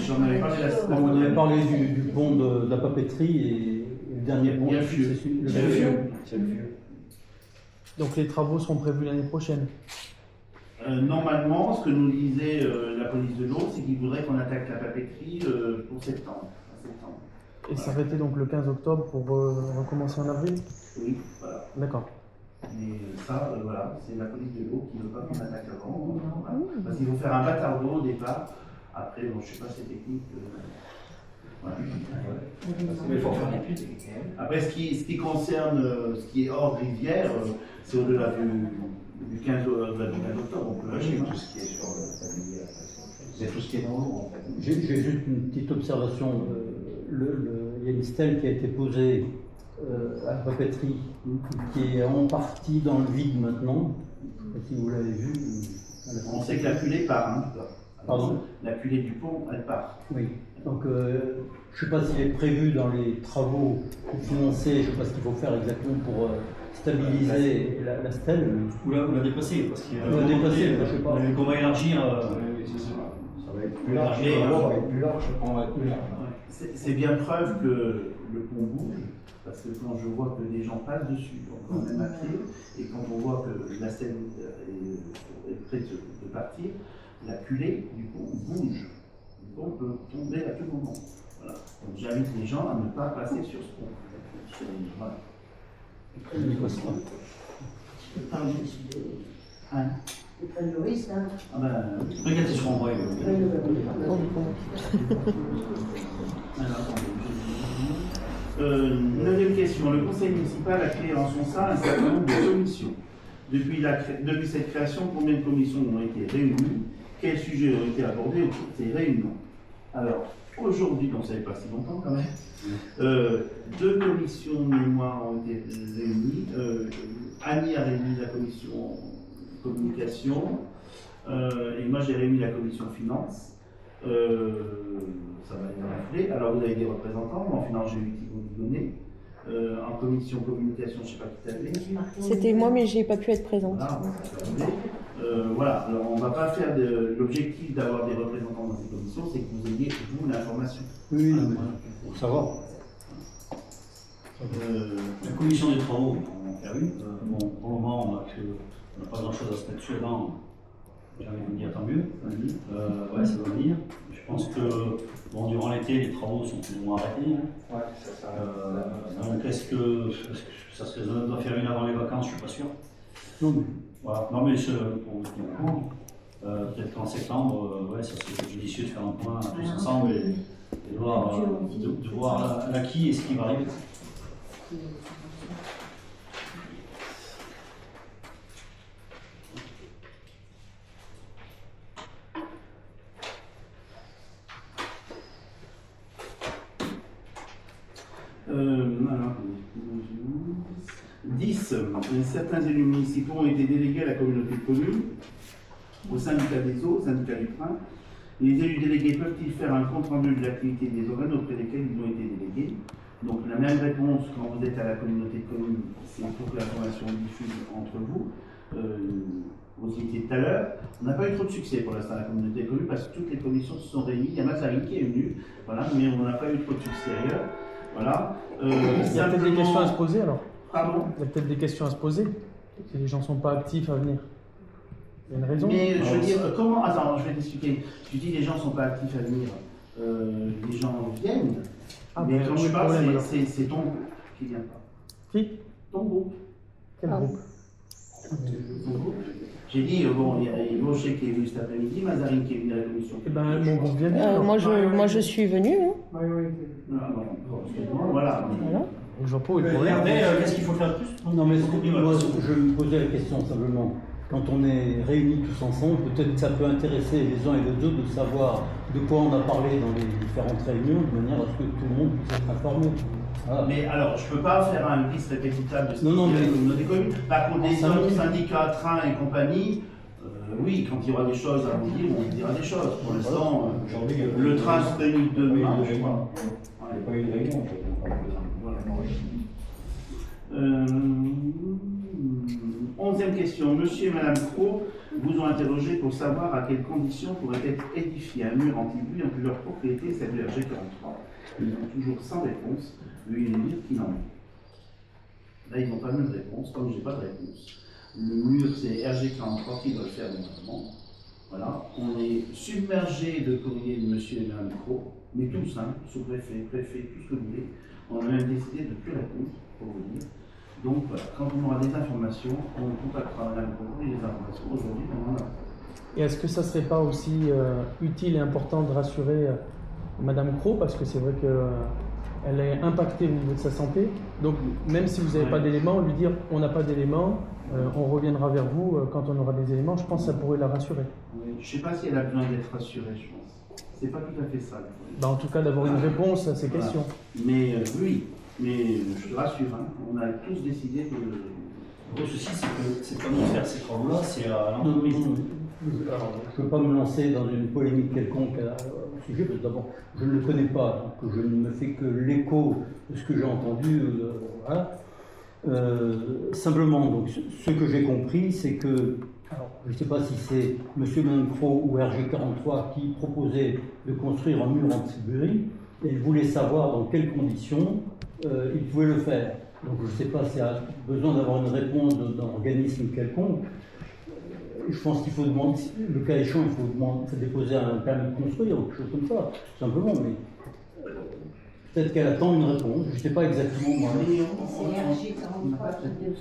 j'en avais parlé la semaine On avait dernière. parlé du pont de la papeterie et le dernier pont. Il y a le vieux. C'est le vieux. C'est le vieux. Donc les travaux seront prévus l'année prochaine. Normalement, ce que nous disait la police de l'eau, c'est qu'il voudrait qu'on attaque la papeterie pour septembre. Et s'arrêter donc le 15 octobre pour recommencer en avril? Oui, voilà. D'accord. Mais ça, voilà, c'est la police de l'eau qui ne veut pas qu'on attaque avant. Voilà. Parce qu'il faut faire un bâtard d'eau au départ. Après, bon, je ne sais pas, c'est technique. Voilà. Mais il faut faire des études. Après, ce qui concerne ce qui est hors rivière, c'est au-delà du 15 octobre, on peut lâcher. Tout ce qui est sur la rivière. C'est tout ce qui est dans l'eau, en fait. J'ai juste une petite observation. Il y a une stèle qui a été posée à la papeterie, qui est en partie dans le vide maintenant. Je ne sais pas si vous l'avez vu. On sait que la culée part. Hein. Pardon? La culée du pont, elle part. Oui. Donc, je ne sais pas s'il est prévu dans les travaux financés, je ne sais pas ce qu'il faut faire exactement pour stabiliser la stèle. Ou la dépasser, parce qu'il y a Ou la dépasser, je sais pas. qu'on va élargir. Ça va être plus large, large, et, ça va être plus large, on va être plus large. C'est bien preuve que le pont bouge, parce que quand je vois que des gens passent dessus, quand même à pied, et quand on voit que la Seine est près de partir, la culée du pont bouge. Le pont peut tomber à tout moment. Voilà. Donc j'invite les gens à ne pas passer sur ce pont. Voilà. Il faut se faire. Hein? C'est très juriste, hein. Ah ben, Regarde, ils seront envoyés. Neuvième question. Le conseil municipal a créé en son sein un certain nombre de commissions. Depuis cette création, combien de commissions ont été réunies? Quels sujets ont été abordés au cours de ces réunions? Alors, aujourd'hui, on ne savait pas si longtemps quand même, 2 commissions de mémoire ont été réunies. Annie a réuni la commission communication, et moi j'ai réuni la commission finance. Ça va être rappelé. Alors vous avez des représentants, en finance j'ai eu Thibaut Dionnet, en commission communication, je ne sais pas qui t'avait. C'était moi, mais j'ai pas pu être présente. Voilà, ça peut arriver. Voilà, alors on ne va pas faire l'objectif d'avoir des représentants dans ces commissions, c'est que vous ayez, vous, l'information. Oui, pour savoir. La commission des travaux, on va en faire une. Bon, pour le moment, on n'a pas grand-chose à se mettre sous la dent. J'ai envie de vous dire tant mieux. Ouais, ça va venir. Je pense que bon, durant l'été, les travaux sont plus ou moins arrêtés. Hein. Ouais, c'est ça. Donc est-ce que ça serait raisonnable d'en faire une avant les vacances? Je ne suis pas sûr. Non, mais Voilà. Non, mais pour vous tenir au courant, peut-être qu'en septembre, ouais, ça serait judicieux de faire un point tous ensemble et de voir l'acquis et ce qui va arriver. Alors, 10. Certains élus municipaux ont été délégués à la communauté de communes, au syndicat des eaux, au syndicat du train. Les élus délégués peuvent-ils faire un compte-rendu de l'activité des organes auprès desquels ils ont été délégués? Donc la même réponse quand vous êtes à la communauté de communes, c'est pour que l'information diffuse entre vous. Vous y étiez tout à l'heure. On n'a pas eu trop de succès pour l'instant à la communauté de communes parce que toutes les commissions se sont réunies. Il y a Mazarine qui est venu, voilà, mais on n'a pas eu trop de succès ailleurs. Voilà. Il y a peut-être des questions à se poser alors. Pardon? Il y a peut-être des questions à se poser. Si les gens ne sont pas actifs à venir. Il y a une raison. Mais je veux dire, comment. Attends, je vais t'expliquer. Tu dis les gens ne sont pas actifs à venir. Les gens viennent. Ah, mais ben, quand où est je le parle, problème, alors c'est ton groupe qui ne vient pas. Qui? Ton groupe. Quel groupe? Ton groupe. J'ai dit, bon, il y a Gaucher qui est venu cet après-midi, Mazarine qui est venu à la commission. Eh ben, mon groupe vient bien. alors. Moi, je suis venue. Hein. Ah, bon, excuse-moi, voilà. Voilà. Je vois pas où est le problème. Regardez, qu'est-ce qu'il faut faire de plus? non, mais moi, je me posais la question simplement. Quand on est réunis tous ensemble, peut-être que ça peut intéresser les uns et les autres de savoir de quoi on a parlé dans les différentes réunions, de manière à ce que tout le monde puisse être informé. Voilà. Mais alors, je ne peux pas faire un liste répétitable de ce Non, qu'il y a mais- dans la communauté commune. Par contre, des Ça autres me- syndicats, trains et compagnie, oui, quand il y aura des choses à vous dire, on vous dira des choses. Pour l'instant, Aujourd'hui, le train se réunit demain. Il n'y a pas eu de réunion, en fait. Voilà. 11e question. Monsieur et Madame Cros vous ont interrogé pour savoir à quelles conditions pourrait être édifié un mur anti-bruit en plusieurs propriétés, celle de RG43. Ils ont toujours sans réponse. Veuillez nous dire qui en est. Là, ils n'ont pas eu de réponse, comme je n'ai pas de réponse. Le mur, c'est RG43 qui doit le faire normalement. Voilà. On est submergé de courriers de monsieur et Madame Cros, mais tous, hein, sous-préfet, préfet, tout ce que vous voulez. On a même décidé de ne plus répondre, pour vous dire. Donc voilà, quand on aura des informations, on contactera Madame Cros et les informations. Aujourd'hui, on en a. Et est-ce que ça ne serait pas aussi utile et important de rassurer Madame Cros, parce que c'est vrai qu'elle est impactée au niveau de sa santé. Donc même si vous n'avez pas d'éléments, lui dire on n'a pas d'éléments, on reviendra vers vous quand on aura des éléments, je pense que ça pourrait la rassurer. Oui, je ne sais pas si elle a besoin d'être rassurée, je pense. C'est pas tout à fait ça. En tout cas d'avoir une réponse à ces Voilà. questions. Mais oui, Mais je te rassure, hein, on a tous décidé que... Le souci, c'est que comment faire ces travaux-là, c'est à l'entreprise. Alors, je ne veux pas me lancer dans une polémique quelconque au sujet, parce que d'abord, je ne le connais pas, donc je ne me fais que l'écho de ce que j'ai entendu. Voilà. Simplement, donc, ce que j'ai compris, c'est que, alors, je ne sais pas si c'est M. Mancro ou RG43 qui proposait de construire un mur anti-bruit, et il voulait savoir dans quelles conditions il pouvait le faire. Donc je ne sais pas s'il y a besoin d'avoir une réponse d'un organisme quelconque. Je pense qu'il faut demander, le cas échéant, il faut déposer un permis de construire ou quelque chose comme ça, tout simplement. Mais peut-être qu'elle attend une réponse, je ne sais pas exactement moi. C'est RG43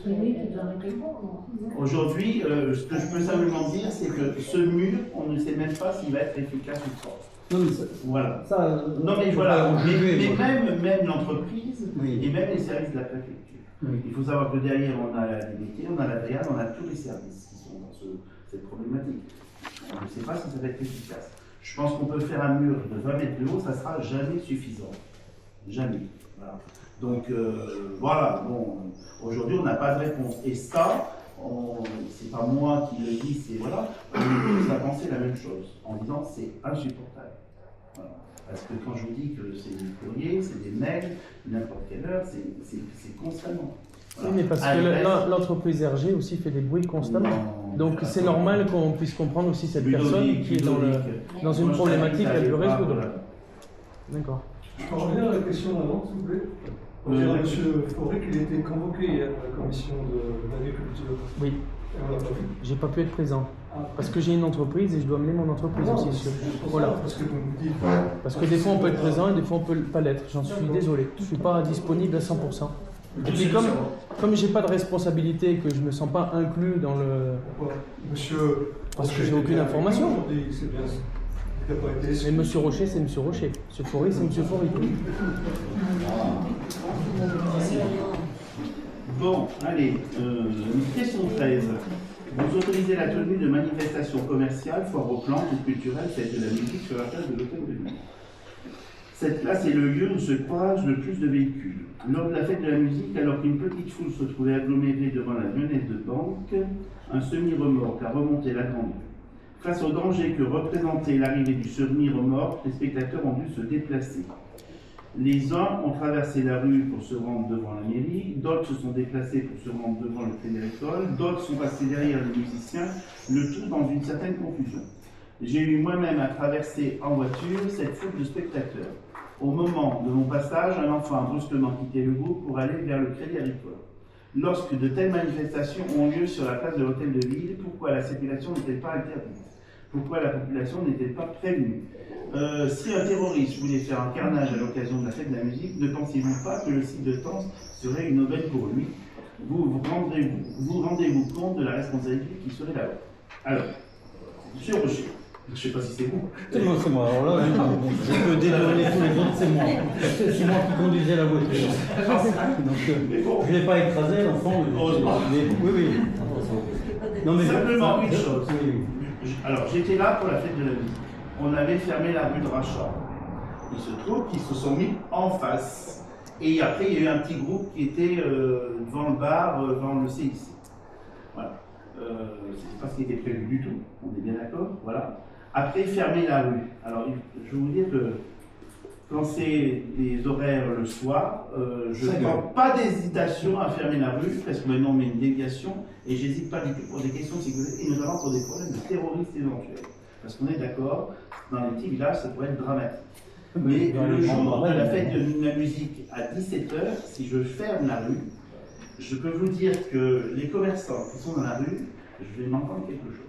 qui doit répondre. Aujourd'hui, ce que je peux simplement dire, c'est que ce mur, on ne sait même pas s'il va être efficace ou pas. Non, mais ça, voilà. Ça, non mais voilà, même l'entreprise oui. Et même les services de la préfecture. Oui. Il faut savoir que derrière on a la DDT, on a la DREAL, on a tous les services qui sont dans cette problématique. On ne sait pas si ça va être efficace. Je pense qu'on peut faire un mur de 20 mètres de haut, ça ne sera jamais suffisant. Jamais. Voilà. Donc voilà, bon, aujourd'hui on n'a pas de réponse. Et ça, c'est pas moi qui le dis, c'est voilà, on a pensé la même chose en disant c'est insupportable. Voilà. Parce que quand je vous dis que c'est des courriers, c'est des mails, n'importe quelle heure, c'est constamment. Voilà. Oui, mais parce que l'entreprise RG aussi fait des bruits constamment. Donc c'est normal qu'on puisse comprendre aussi cette personne qui est dans une problématique qu'elle veut résoudre. D'accord. Je peux revenir à la question d'avant, s'il vous plaît. On dirait à M. Fauré qu'il a été convoqué hier à la commission d'agriculture. Oui. J'ai pas pu être présent. Parce que j'ai une entreprise et je dois mener mon entreprise aussi. Voilà. Parce que des fois on peut être présent et des fois on peut pas l'être. J'en suis désolé. Je suis pas disponible à 100%. Et puis comme j'ai pas de responsabilité et que je me sens pas inclus dans le... Monsieur... Parce que j'ai aucune information. C'est bien. Mais Monsieur Rocher, c'est Monsieur Rocher. Monsieur Faury, c'est Monsieur Faury. Bon, allez, question 13. Vous autorisez la tenue de manifestations commerciales, foires aux plantes ou culturelles, faites de la musique sur la place de l'hôtel de ville. Cette place est le lieu où se croisent le plus de véhicules. Lors de la fête de la musique, alors qu'une petite foule se trouvait agglomérée devant la lyonnaise de banque, un semi-remorque a remonté la grande rue. Face au danger que représentait l'arrivée du semi-remorque, les spectateurs ont dû se déplacer. Les uns ont traversé la rue pour se rendre devant la mairie, d'autres se sont déplacés pour se rendre devant le Crédit Agricole, d'autres sont passés derrière les musiciens, le tout dans une certaine confusion. J'ai eu moi-même à traverser en voiture cette foule de spectateurs. Au moment de mon passage, un enfant a brusquement quitté le groupe pour aller vers le Crédit Agricole. Lorsque de telles manifestations ont lieu sur la place de l'hôtel de ville, pourquoi la circulation n'est-elle pas interdite? Pourquoi la population n'est-elle pas prévenue? Si un terroriste voulait faire un carnage à l'occasion de la fête de la musique, ne pensez-vous pas que le site de Tence serait une aubaine pour lui? Vous rendez-vous compte de la responsabilité qui serait là-haut? Alors, Monsieur Rocher, je ne sais pas si c'est vous. C'est moi. Alors là, je peux dédouaner tous les autres, c'est moi. C'est moi qui conduisais la voiture. Donc, je ne l'ai pas écrasé, l'enfant. Oui. Non, mais simplement une chose. Alors, j'étais là pour la fête de la musique. On avait fermé la rue de Rachat. Il se trouve qu'ils se sont mis en face. Et après, il y a eu un petit groupe qui était devant le bar, devant le CIC. Voilà. C'est pas ce qui était prévu du tout. On est bien d'accord. Voilà. Après, fermer la rue. Alors, je vais vous dire que quand c'est des horaires le soir, je ne prends pas d'hésitation à fermer la rue, parce que maintenant on met une déviation, et j'hésite pas du tout pour des questions de sécurité, et notamment pour des problèmes de terroristes éventuels. Parce qu'on est d'accord, dans les petits villages, ça pourrait être dramatique. Mais le jour de la fête de la musique à 17h, si je ferme la rue, je peux vous dire que les commerçants qui sont dans la rue, je vais m'entendre quelque chose.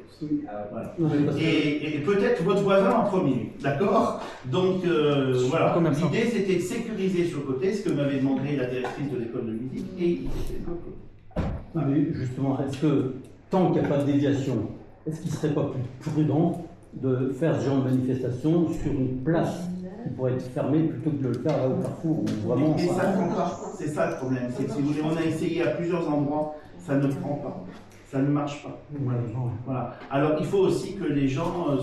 Voilà. Et peut-être votre voisin en premier, d'accord? Donc voilà, l'idée c'était de sécuriser sur le côté, ce que m'avait demandé la directrice de l'école de musique, et il était de l'autre côté. Mais justement, est-ce que tant qu'il n'y a pas de déviation, est-ce qu'il ne serait pas plus prudent de faire ce genre de manifestation sur une place qui pourrait être fermée plutôt que de le faire là au carrefour où vraiment... Et ça ne prend pas, c'est ça le problème, c'est que si vous voulez, on a essayé à plusieurs endroits, ça ne prend pas. ça ne marche pas. Voilà. Alors il faut aussi que les gens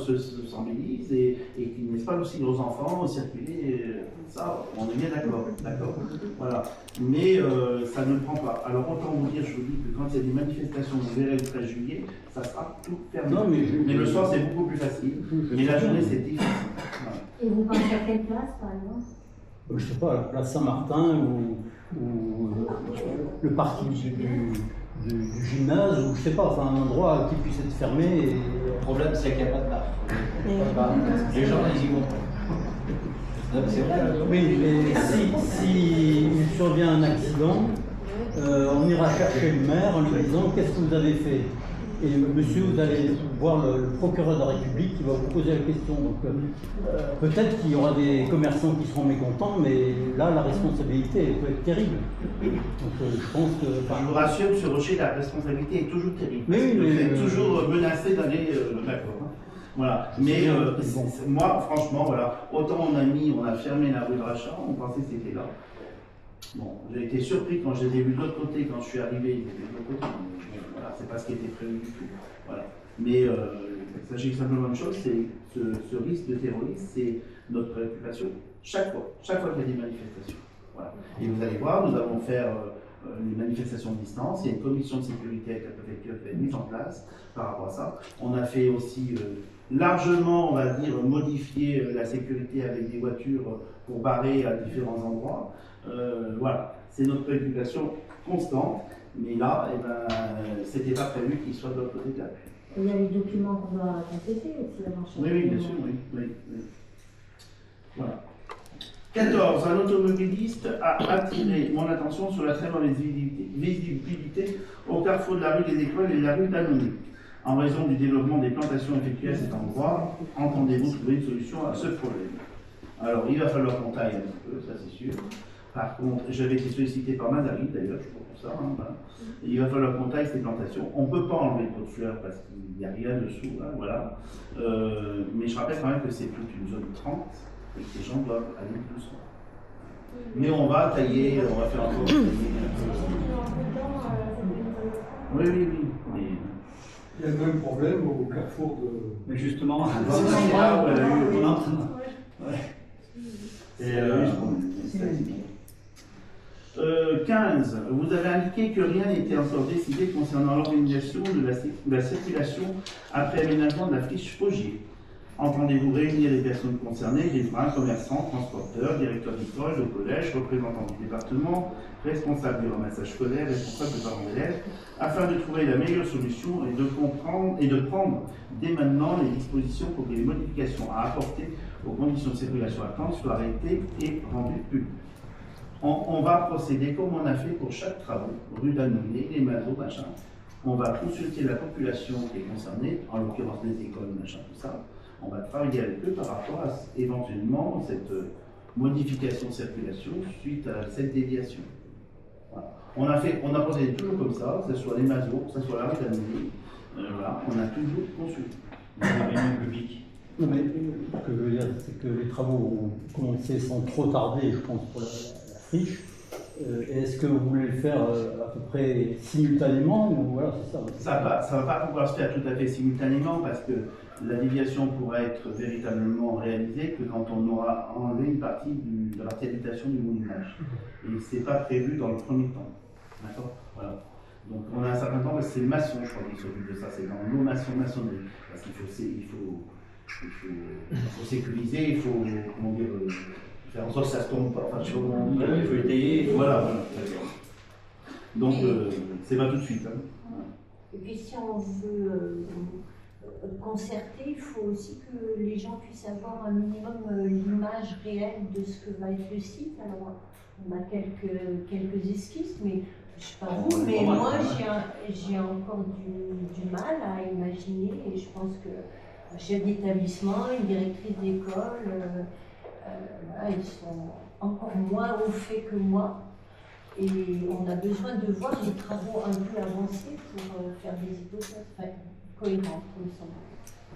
s'embellisent et qu'ils n'aient pas aussi leurs enfants circuler. Ça, on est bien d'accord. Voilà. Mais ça ne prend pas. Alors autant vous dire, je vous dis que quand il y a des manifestations, vous verrez le 13 juillet, ça sera tout fermé. Non, mais le soir, c'est beaucoup plus facile. Mais la journée, c'est difficile. Voilà. Et vous pensez à quelle place, par exemple? je ne sais pas, la place Saint-Martin ou le parking du gymnase, ou je sais pas, enfin un endroit qui puisse être fermé. Le problème, c'est qu'il n'y a pas de bar. Les gens, ils y vont pas. C'est vrai. Oui, mais si il survient un accident, on ira chercher le maire en lui disant qu'est-ce que vous avez fait. Et monsieur, vous allez voir le procureur de la République qui va vous poser la question. Donc peut-être qu'il y aura des commerçants qui seront mécontents, mais là, la responsabilité elle peut être terrible. Donc je pense que... Je vous rassure, M. Rocher, la responsabilité est toujours terrible. Oui, vous mais êtes toujours menacé d'aller d'accord. Voilà. Mais moi, franchement, voilà, autant on a fermé la rue de Rachat, on pensait que c'était là. Bon, j'ai été surpris quand je les ai vus de l'autre côté, quand je suis arrivé, ils étaient de l'autre côté. Voilà, c'est pas ce qui était prévu du tout. Voilà. Mais il s'agit simplement d'une chose, c'est ce risque de terrorisme, c'est notre préoccupation chaque fois qu'il y a des manifestations. Voilà. Et vous allez voir, nous allons faire les manifestations de distance. Il y a une commission de sécurité avec la préfecture qui a été mise en place par rapport à ça. On a fait aussi largement, on va dire, modifier la sécurité avec des voitures pour barrer à différents endroits. Voilà, c'est notre préoccupation constante. Mais là, c'était pas prévu qu'il soit de l'autre côté de la rue. Il y a les documents qu'on doit compléter aussi avant chaque Oui, bien sûr, oui. Voilà. 14. Un automobiliste a attiré mon attention sur la très mauvaise visibilité au carrefour de la rue des Écoles et de la rue d'Annonay. En raison du développement des plantations effectuées à cet endroit, entendez-vous trouver une solution à ce problème? Alors, il va falloir qu'on taille un petit peu, ça c'est sûr. Par contre, j'avais été sollicité par Mazari, d'ailleurs, je crois pour ça. Voilà. Il va falloir qu'on taille ces plantations. On ne peut pas enlever le pot de fleurs parce qu'il n'y a rien dessous, hein, voilà. Mais je rappelle quand même que c'est toute une zone 30 et que les gens doivent aller doucement. Mais on va tailler, on va faire un peu. Oui. Mais... Il y a le même problème au carrefour de... Mais justement, c'est là où elle a eu... Et 15. Vous avez indiqué que rien n'était encore décidé concernant l'organisation de la circulation après aménagement de la friche Fogier. Entendez-vous réunir les personnes concernées, riverains, commerçants, transporteurs, directeurs d'école, de collège, représentants du département, responsables du ramassage scolaire, responsables de parents d'élèves, afin de trouver la meilleure solution et de prendre dès maintenant les dispositions pour que les modifications à apporter aux conditions de circulation attentes soient arrêtées et rendues publiques. On va procéder comme on a fait pour chaque travaux, rue d'Annonay, les mazots, machin. On va consulter la population qui est concernée, en l'occurrence les écoles, machin, tout ça. On va travailler avec eux par rapport à éventuellement cette modification de circulation suite à cette déviation. Voilà. On a procédé toujours comme ça, que ce soit les mazots, que ce soit la rue d'Annonay. Voilà, on a toujours consulté. La réunion publique. Non, mais ce que je veux dire, c'est que les travaux ont commencé sans trop tarder, je pense, pour la friche. Est-ce que vous voulez le faire à peu près simultanément ou voilà, c'est ça? Ça va pas pouvoir se faire tout à fait simultanément parce que la déviation pourra être véritablement réalisée que quand on aura enlevé une partie de la partie habitation du moulinage. Et c'est pas prévu dans le premier temps. D'accord? Voilà. Donc on a un certain temps parce que c'est le maçon, je crois, qui s'occupe de ça. C'est dans nos maçonnerie. Parce qu'il faut sécuriser, il faut comment dire, faire en sorte que ça se tombe pas. Enfin, je sais pas comment on dit. Il faut étayer. Voilà. Donc c'est pas tout de suite. Hein. Et puis si on veut concerter, il faut aussi que les gens puissent avoir un minimum l'image réelle de ce que va être le site. Alors on a quelques esquisses, mais je sais pas vous, mais moi j'ai encore du mal à imaginer et je pense que un chef d'établissement, une directrice d'école, là, ils sont encore moins au fait que moi. Et on a besoin de voir les travaux un peu avancés pour faire des hypothèses cohérentes, comme ça.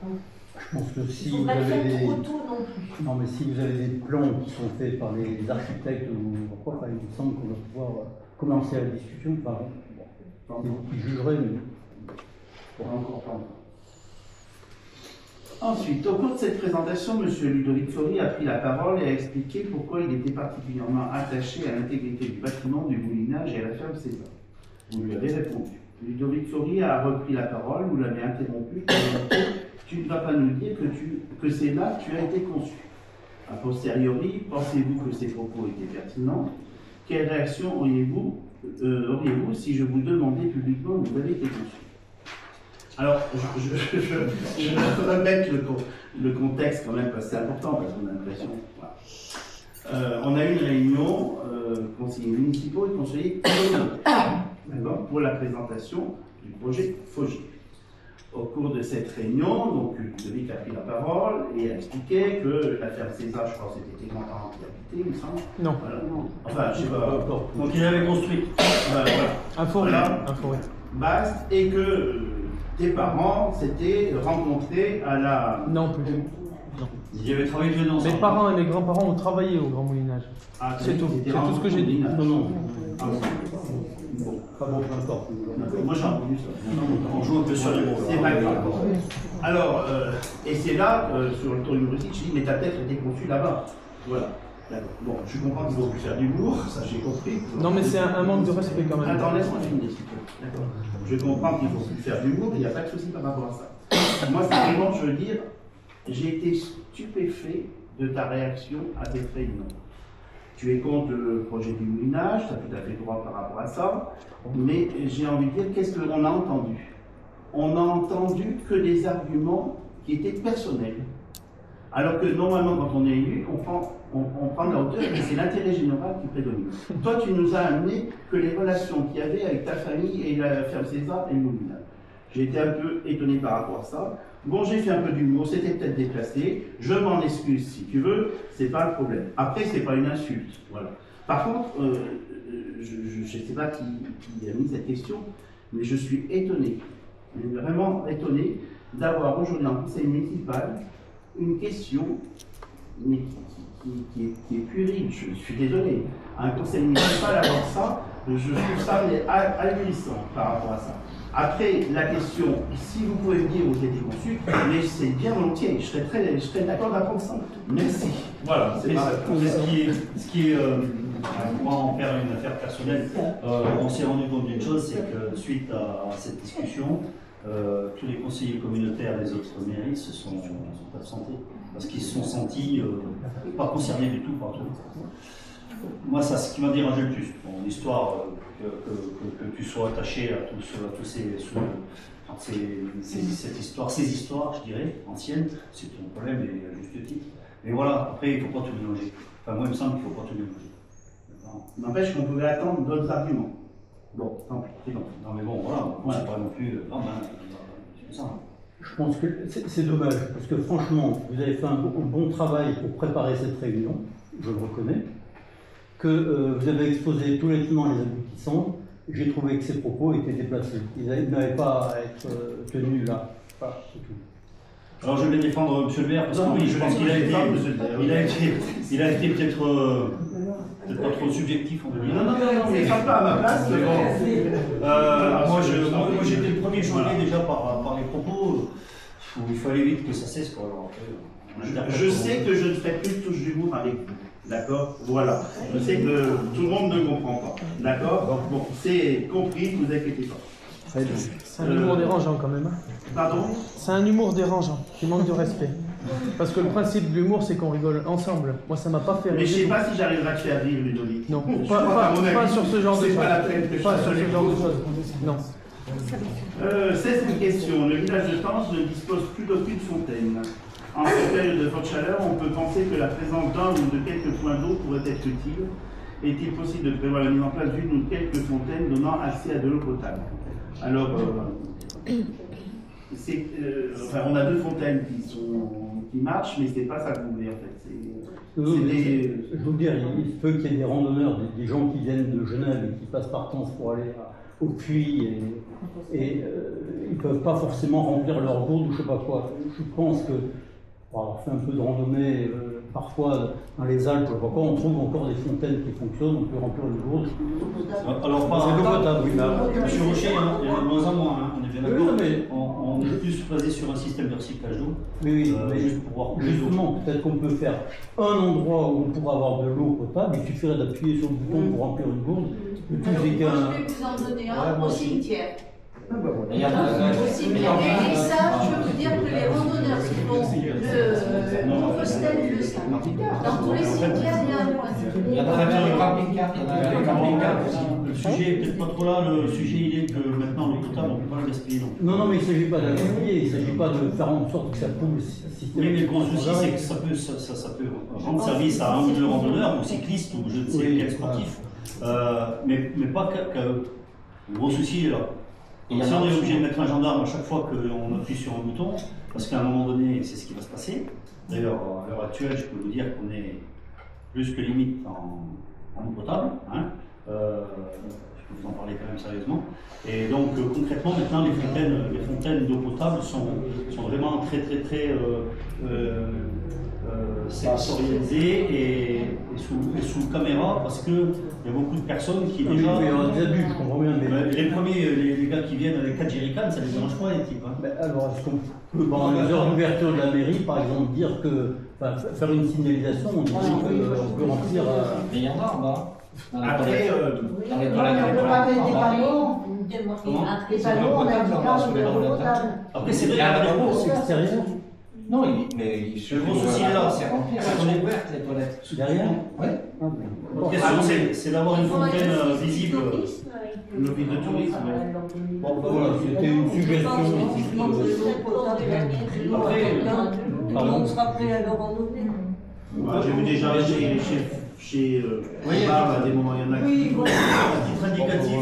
Donc, je pense que si il ne faut vous pas le avez faire des... trop tôt non plus. Non, mais si vous avez des plans qui sont faits par les architectes ou quoi, il me semble qu'on va pouvoir commencer la discussion. C'est vous qui jugerez, mais pourra encore prendre. Ensuite, au cours de cette présentation, M. Ludovic Faury a pris la parole et a expliqué pourquoi il était particulièrement attaché à l'intégrité du bâtiment du moulinage et à la ferme César. Vous lui avez répondu. Ludovic Faury a repris la parole, vous l'avez interrompu, tu ne vas pas nous dire que c'est là que tu as été conçu. A posteriori, pensez-vous que ces propos étaient pertinents? Quelle réaction auriez-vous si je vous demandais publiquement où vous avez été conçu? Alors, je vais remettre le contexte quand même, parce que c'est important, parce qu'on a l'impression. Voilà. On a eu une réunion, conseillers municipaux et conseillers communautaires, pour la présentation du projet FOGI. Au cours de cette réunion, donc Ludovic a pris la parole et a expliqué que la ferme César, je crois que c'était tes grands-parents qui habitaient, il me semble. Non. Voilà. Enfin, je sais pas. Donc il avait construit. Voilà. Un forêt. Voilà. Un forêt. Baste, et que tes parents s'étaient rencontrés à la. Non, plus. Non. Il avait travaillé tous les deux ensemble. Mes parents et mes grands-parents ont travaillé au Grand Moulinage. Ah, C'est tout. C'est tout ce que j'ai dit. Non, non. Ah, bon. Pas bon, peu importe. Moi j'ai entendu ça. On joue un peu sur les mots. C'est pas grave. Alors, et c'est là, sur le tour humoristique, je dis, mais ta tête était conçue là-bas. Voilà. Bon, je comprends qu'il faut plus faire d'humour, ça j'ai compris. Non, mais c'est un manque de respect quand même. Attends, laisse-moi finir, s'il te plaît. D'accord. Je comprends qu'il faut plus faire d'humour, il n'y a pas de souci par rapport à ça. Moi, c'est vraiment, je veux dire, j'ai été stupéfait de ta réaction à cette réunion. Tu es contre le projet du moulinage, tu as tout à fait droit par rapport à ça, mais j'ai envie de dire, qu'est-ce qu'on a entendu? On n'a entendu que des arguments qui étaient personnels. Alors que normalement, quand on est élu, on prend de la hauteur et c'est l'intérêt général qui prédomine. Toi, tu nous as amené que les relations qu'il y avait avec ta famille et la ferme César et le moulinage. J'ai été un peu étonné par rapport à ça. Bon, j'ai fait un peu d'humour, c'était peut-être déplacé. Je m'en excuse si tu veux, c'est pas le problème. Après, c'est pas une insulte. Voilà. Par contre, je ne sais pas qui a mis cette question, mais je suis étonné, mais vraiment étonné, d'avoir aujourd'hui en conseil municipal une question, mais qui est puérile. Je suis désolé. Un conseil municipal avoir ça, je trouve ça ahurissant par rapport à ça. Après, la question, si vous pouvez me dire où j'ai été conçu, mais c'est bien volontiers, je serais d'accord d'apprendre ça. Merci. Voilà, c'est pas ce qui est pour en faire une affaire personnelle, on s'est rendu compte d'une chose, c'est que suite à cette discussion, tous les conseillers communautaires des autres mairies se sont absentés parce qu'ils se sont sentis pas concernés du tout par tout. Moi, ça, ce qui m'a dérangé le plus, mon histoire, que tu sois attaché à tous ces histoires, je dirais, anciennes, c'est ton problème et à juste titre. Mais voilà, après, il ne faut pas tout mélanger. Enfin, moi, il me semble qu'il ne faut pas tout mélanger. N'empêche qu'on pouvait attendre d'autres arguments. Bon, tant pis, c'est bon. Non, mais bon, voilà, c'est pas non plus. C'est ça. Je pense que c'est dommage, parce que franchement, vous avez fait un bon travail pour préparer cette réunion, je le reconnais, que vous avez exposé tous les tenants et les aboutissants. J'ai trouvé que ces propos étaient déplacés. Ils n'avaient pas à être tenus là. Voilà, c'est tout. Alors je vais défendre M. le maire, parce que oui, je pense qu'il a été peut-être pas trop subjectif, on va dire. Non, mais parle pas à ma place. Moi j'étais le premier choqué déjà par les propos. Il fallait vite que ça cesse. Quoi. Alors, je sais que je ne ferai plus de touche d'humour avec vous. D'accord? Voilà. Je sais que tout le monde ne comprend pas. D'accord? Bon, c'est compris, ne vous inquiétez pas. C'est un humour dérangeant quand même. Pardon? C'est un humour dérangeant, qui manque de respect. Parce que le principe de l'humour, c'est qu'on rigole ensemble. Moi, ça m'a pas fait rire. Mais je ne sais pas si j'arriverai à te faire rire, Ludovic. Non, pas sur ce genre de choses. C'est pas la peine que je Pas fasse sur ce genre de choses. Non. 16e question. Le village de Tence ne dispose plus d'aucune fontaine. En cette période de forte chaleur, on peut penser que la présence d'un ou de quelques points d'eau pourrait être utile. Est-il possible de prévoir la mise en place d'une ou quelques fontaines donnant accès à de l'eau potable? Alors, on a deux fontaines qui marchent, mais c'est pas ça que vous voulez en fait. Je veux dire, il se peut qu'il y ait des randonneurs, des gens qui viennent de Genève et qui passent par Tence pour aller au puits et ils ne peuvent pas forcément remplir leur gourde ou je sais pas quoi. Je pense que pour avoir fait un peu de randonnée par parfois dans les Alpes, on trouve encore des fontaines qui fonctionnent, on peut remplir une gourde. Alors, C'est l'eau potable, oui. Monsieur Rocher, il y en a de moins en moins, hein, on est bien d'accord. mais- On est plus basé sur un système de recyclage d'eau. Oui, mais Juste pour voir plus d'eau. justement, peut-être qu'on peut faire un endroit où on pourra avoir de l'eau potable, il suffirait d'appuyer sur le bouton pour remplir une gourde. Le tout, c'est Moi, qu'un. je vais vous en donner un au cimetière. Il y en a Au cimetière. Et ça, je peux vous dire que les randonneurs qui font le Compostelle le savent. Dans tous les cimetières, il y a un point. Il y en a les camping-cars, il y en a les camping-cars aussi. Le sujet est peut-être pas trop là, le sujet il est que maintenant l'eau potable, on ne peut pas le gaspiller. Non, mais il ne s'agit pas d'appuyer, il ne s'agit pas de faire en sorte que ça coule systématiquement. Oui, mais le gros souci, c'est que ça peut rendre service à un ou deux randonneurs, ou cyclistes, ou je ne sais quel sportif. Mais pas que. Le gros souci est là. Et il y Si en a on est aussi. obligé de mettre un gendarme à chaque fois qu'on appuie sur un bouton, parce qu'à un moment donné, c'est ce qui va se passer. D'ailleurs, à l'heure actuelle, je peux vous dire qu'on est plus que limite en eau potable. Hein. Je peux vous en parler quand même sérieusement. Et donc, concrètement, maintenant, les fontaines d'eau potable sont vraiment très sectorialisées et sous caméra, parce qu'il y a beaucoup de personnes qui Oui, déjà. mais on a des abus, je comprends bien. Mais... Les premiers, les gars qui viennent avec 4 jerrycans, ça les dérange pas, les types. Hein. Alors, est-ce qu'on peut, pendant les heures d'ouverture de la mairie, par exemple, dire que. Enfin, faire une signalisation, on dit qu'on peut remplir. Mais il y en a en bas. Après, Dans les On toilettes, peut pas mettre des panneaux. Comment Les panneaux, on a dit pas de l'eau potable. Après, c'est vrai Il y a qu'il y a un des gros, gros. extérieur. Non, mais il se Le gros souci est là. c'est rempli. Elles sont ouvertes, les toilettes. Derrière. Oui. La question, c'est d'avoir une fontaine visible. l'office de tourisme. Bon, voilà, c'était une suggestion. On sera prêt à le randonner. J'ai vu déjà chez Barbe, à des moments, il y en a qui. À titre indicatif,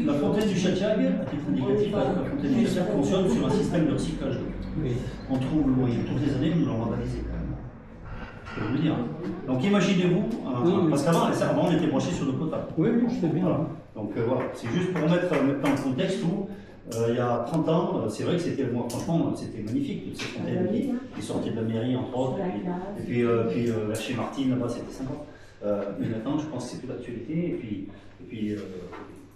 la fontaine du Châtiag, à titre indicatif, la fontaine du Châtiag fonctionne sur un système de recyclage. Oui. On trouve le moyen, toutes les années, nous l'avons vandalisé quand même. Je peux vous le dire. Donc imaginez-vous, parce qu'avant, on était branchés sur l'eau potable. Oui, je sais bien. Voilà. Donc voilà, c'est juste pour mettre dans le contexte où, il y a 30 ans, c'est vrai que c'était, moi franchement, c'était magnifique, toutes ces fontaines qui sortaient de la mairie, entre autres, et puis là, chez Martine, là-bas, c'était sympa. Mais maintenant, je pense que c'est plus d'actualité, et puis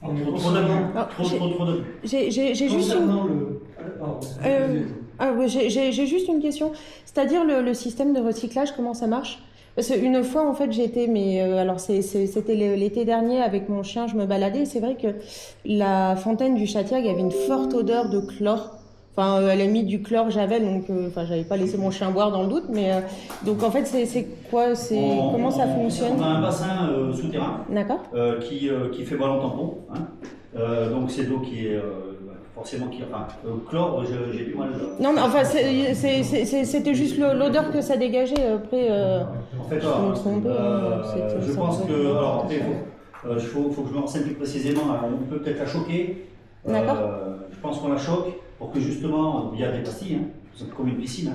trop d'abus. J'ai juste Concernant j'ai juste une question. C'est-à-dire le système de recyclage, comment ça marche? Parce qu'une fois, en fait, j'étais, mais alors c'était l'été dernier avec mon chien, je me baladais, et c'est vrai que la fontaine du Châtiag avait une forte odeur de chlore. Enfin, elle a mis du chlore javel, donc enfin, j'avais pas laissé mon chien boire dans le doute, mais donc en fait, c'est quoi, comment ça fonctionne? On a un bassin souterrain D'accord. qui fait ballon tampon. Hein. Donc c'est de l'eau qui est forcément chlore, j'ai du mal. Non, mais enfin, c'était juste l'odeur que ça dégageait. Après, En fait, je me trompais, je pense que. Alors, après, il faut que je me renseigne plus précisément. On peut peut-être la choquer. D'accord. Je pense qu'on la choque pour que justement, il y a des pastilles, hein, c'est comme une piscine,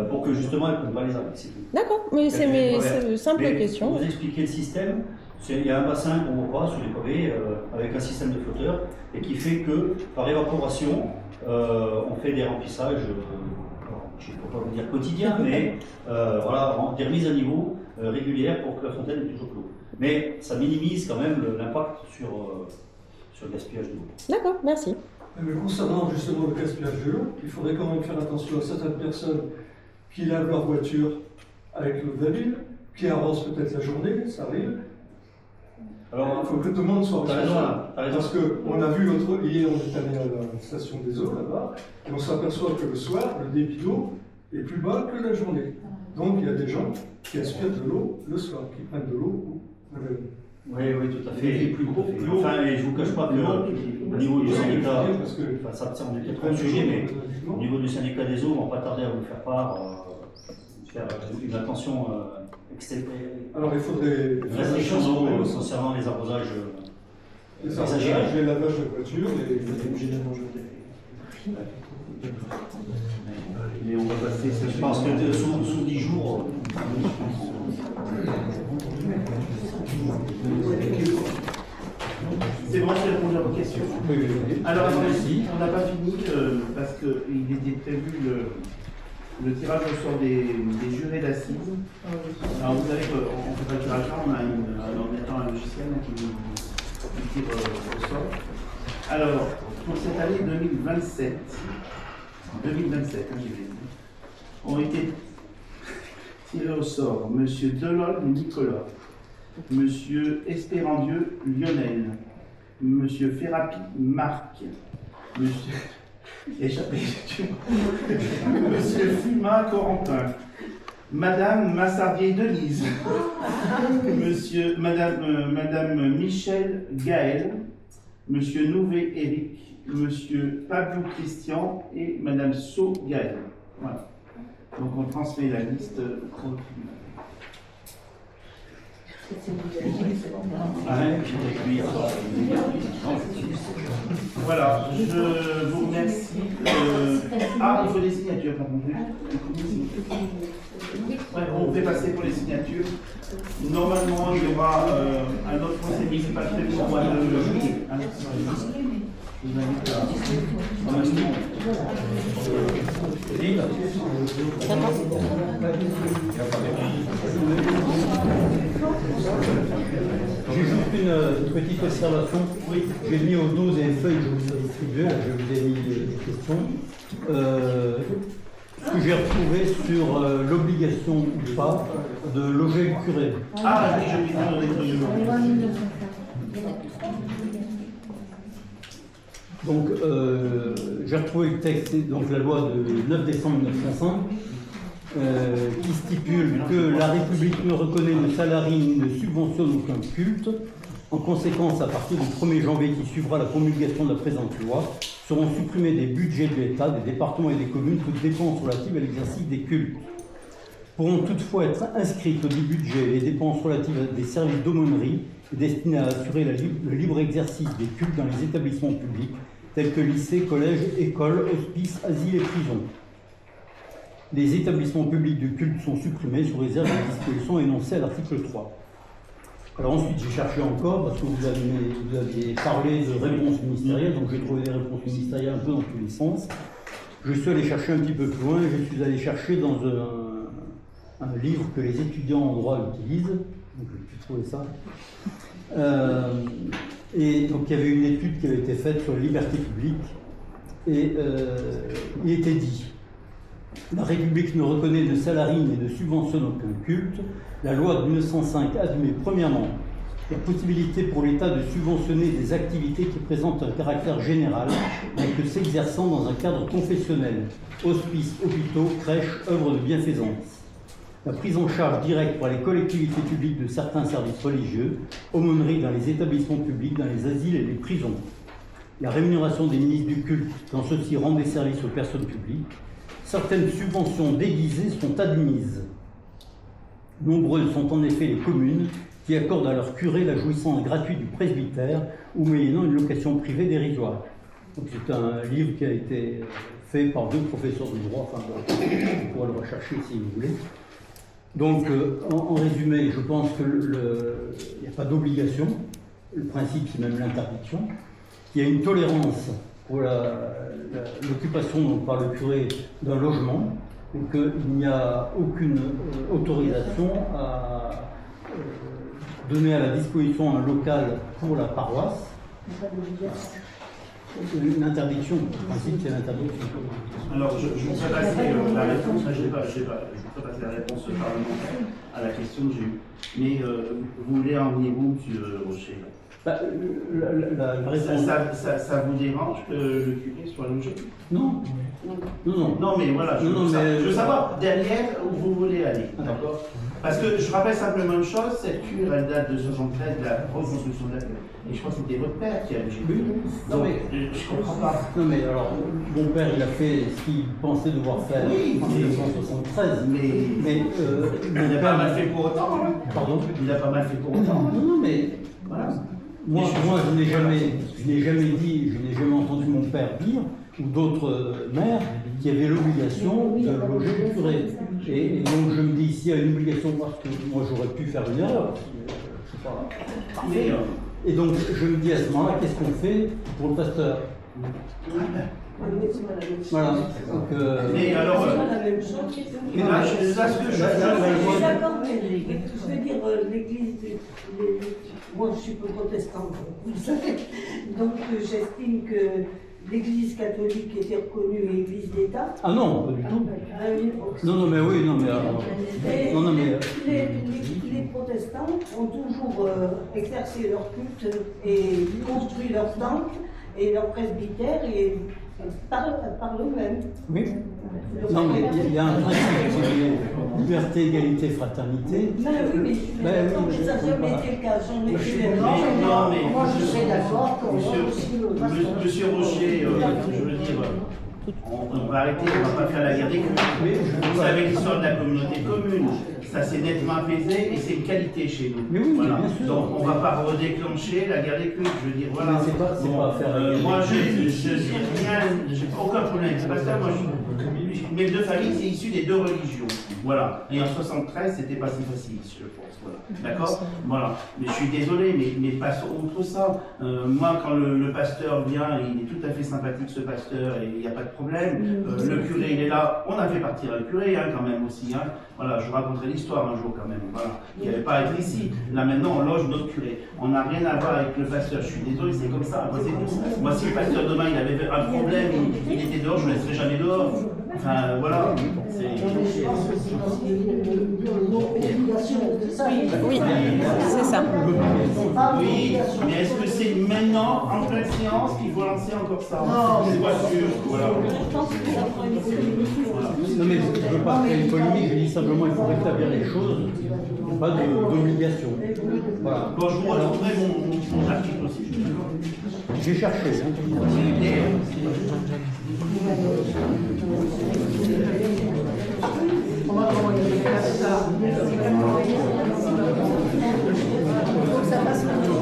pour que justement elle ne prenne pas les algues. C'est tout. D'accord, mais c'est simple Mais question. pour vous expliquer le système, il y a un bassin qu'on ne voit pas sur les pavés avec un système de flotteurs et qui fait que par évaporation, on fait des remplissages, je ne peux pas vous dire quotidiens, mais voilà, des remises à niveau régulières pour que la fontaine ait toujours l'eau. Mais ça minimise quand même l'impact sur le gaspillage d'eau. D'accord, merci. Mais concernant justement le gaspillage de l'eau, il faudrait quand même faire attention à certaines personnes qui lavent leur voiture avec l'eau de la ville, qui arrosent peut-être la journée, ça arrive. Alors il faut que tout le monde soit responsable. Parce qu'on a vu hier, on est allé à la station des eaux là-bas, et on s'aperçoit que le soir, le débit d'eau est plus bas que la journée. Donc il y a des gens qui aspirent de l'eau le soir, qui prennent de l'eau la veille. Oui, tout à fait. Enfin, et je ne vous cache pas que au niveau du syndicat, enfin, ça on est peut-être trop au sujet, mais au niveau du syndicat des eaux, on ne va pas tarder à vous faire part, faire une attention alors il faudrait restriction d'eau concernant les arrosages exagérés. les lavages de voiture, Mais on va passer ça. Je pense que sous 10 jours. C'est bon, j'ai répondu à vos questions. Alors, on n'a pas fini parce qu'il était prévu le tirage au sort des jurés d'assises. Alors vous savez qu'on ne fait pas le tirage là, on a un ordinateur, un logiciel qui tire au sort. Alors, pour cette année 2027, j'ai dit, ont été tirés au sort M. Delol Nicolas, M. Espérandieu Lionel, M. Ferrapi Marc, Monsieur Fuma Corentin, Madame Massardier Denise, Madame Michel Gaël, Monsieur Nouvet Éric, Monsieur Pablo Christian et Madame So Gaël. Voilà. Donc on transmet la liste au tribunal. Voilà, je vous remercie. Ah, il faut des signatures, par contre. Ouais, on fait passer pour les signatures. Normalement, il y aura un autre conseil municipal prévu au mois de juillet. Je vous invite J'ai juste une petite observation. Oui. J'ai mis au dos des feuilles que je vous ai distribuées, là, je vous ai mis des questions. Ce que j'ai retrouvé sur l'obligation ou pas de loger le curé. Ah oui, je vais dans les Donc, j'ai retrouvé le texte, donc la loi de 9 décembre 1905, qui stipule que la République ne reconnaît, ne salarie ni ne subventionne aucun culte. En conséquence, à partir du 1er janvier qui suivra la promulgation de la présente loi, seront supprimés des budgets de l'État, des départements et des communes toutes dépenses relatives à l'exercice des cultes. Pourront toutefois être inscrites du budget les dépenses relatives à des services d'aumônerie destinés à assurer le libre exercice des cultes dans les établissements publics tels que lycées, collèges, écoles, hospices, asiles et prisons. Les établissements publics de culte sont supprimés sous réserve des dispositions énoncées à l'article 3. Alors ensuite, j'ai cherché encore, parce que vous aviez parlé de réponses ministérielles, donc j'ai trouvé des réponses ministérielles un peu dans tous les sens. Je suis allé chercher un petit peu plus loin, je suis allé chercher dans un livre que les étudiants en droit utilisent, donc j'ai trouvé ça. Et donc il y avait une étude qui avait été faite sur la liberté publique, et il était dit: la République ne reconnaît, ne salarie ni ne subventionne aucun culte. La loi de 1905 admet premièrement la possibilité pour l'État de subventionner des activités qui présentent un caractère général, mais que s'exerçant dans un cadre confessionnel, hospices, hôpitaux, crèches, œuvres de bienfaisance. La prise en charge directe par les collectivités publiques de certains services religieux, aumôneries dans les établissements publics, dans les asiles et les prisons. La rémunération des ministres du culte quand ceux-ci rendent des services aux personnes publiques. Certaines subventions déguisées sont admises. Nombreuses sont en effet les communes qui accordent à leurs curés la jouissance gratuite du presbytère ou moyennant une location privée dérisoire. C'est un livre qui a été fait par 2 professeurs de droit, enfin, vous pourrez le rechercher si vous voulez. Donc, en résumé, je pense qu'il n'y a pas d'obligation, le principe c'est même l'interdiction, il y a une tolérance pour l'occupation par le curé d'un logement, et qu'il n'y a aucune autorisation à donner à la disposition un local pour la paroisse. Une interdiction, le principe c'est l'interdiction. Alors je vous ferai passer la réponse, je vous ferai passer la réponse parlementaire à la question que j'ai eue. Mais vous voulez en venir où, M. Rocher? La réponse... ça vous dérange que le curé soit logé? Non. Non, mais voilà, je veux savoir derrière où vous voulez aller, d'accord? Parce que je rappelle simplement une chose, cette cure, elle date de 73, de la reconstruction de la cure. Et je crois que c'était votre père qui a logé. Oui. Non, mais je comprends pas. Non, mais alors, mon père, il a fait ce qu'il pensait devoir faire en 1973. Mais il n'a pas mal fait pour autant. Hein. Pardon? Il n'a pas mal fait pour autant. Non, mais voilà. Moi, je n'ai jamais dit, je n'ai jamais entendu mon père dire, ou d'autres maires, qui avaient l'obligation de loger le curé. Et donc je me dis, s'il y a une obligation, parce que moi j'aurais pu faire une erreur, je sais pas, parfait. Et donc je me dis à ce moment-là, qu'est-ce qu'on fait pour le pasteur? Voilà. Donc, Mais alors, C'est pas la même chose. et là, ce que je Je suis d'accord, mais je veux dire, l'église, moi je suis peu protestante, vous le savez, donc j'estime que l'église catholique était reconnue église d'État. ah non, pas du tout. Ah oui, Non, non, mais oui, non, mais. Et Non, non, mais. les protestants ont toujours exercé leur culte et construit leur temple et leur presbytère et par eux-mêmes. Oui. Non, mais il y a un principe, c'est liberté, égalité, fraternité. Ben oui, mais je suis d'accord, mais ça n'a jamais été le cas. J'en ai vu les Non, mais Moi, je serais d'accord qu'on voit aussi le Monsieur Rocher, je veux dire, on va arrêter, on va pas faire la guerre des cultes. Vous savez l'histoire de la communauté commune, ça s'est nettement apaisé et c'est une qualité chez nous. Mais oui, Voilà. bien sûr. Donc on va pas redéclencher la guerre des cultes, je veux dire, voilà. Mais c'est pas faire la guerre moi, des je dis rien, j'ai aucun problème. C'est pas ça, moi, mes deux familles, c'est issu des deux religions. Voilà. Et en 73, c'était pas si facile, je pense. Voilà. D'accord? Voilà. Mais je suis désolé, mais passons outre ça. Moi, quand le pasteur vient, il est tout à fait sympathique, ce pasteur, et il n'y a pas de problème. Le curé, il est là. On a fait partir le curé, hein, quand même aussi. Hein. Voilà, je vous raconterai l'histoire un jour, quand même. Voilà. Il n'y avait pas à être ici. Là, maintenant, on loge notre curé. On n'a rien à voir avec le pasteur. Je suis désolé, c'est comme ça. Moi, si le pasteur demain, il avait un problème, il était dehors, je ne le laisserai jamais dehors. Enfin, voilà. C'est. Oui, c'est ça. Oui, mais est-ce que c'est maintenant, en pleine séance, qu'il faut lancer encore ça? C'est pas sûr. Voilà. Je pense que ça prend une polémique. Non, mais je ne veux pas créer une polémique, je dis simplement qu'il faut rétablir les choses. Il n'y a pas d'obligation. Voilà. Bon, je vous retrouverai mon article aussi. J'ai cherché. On va envoyer les classes là. Il faut que ça passe le tour.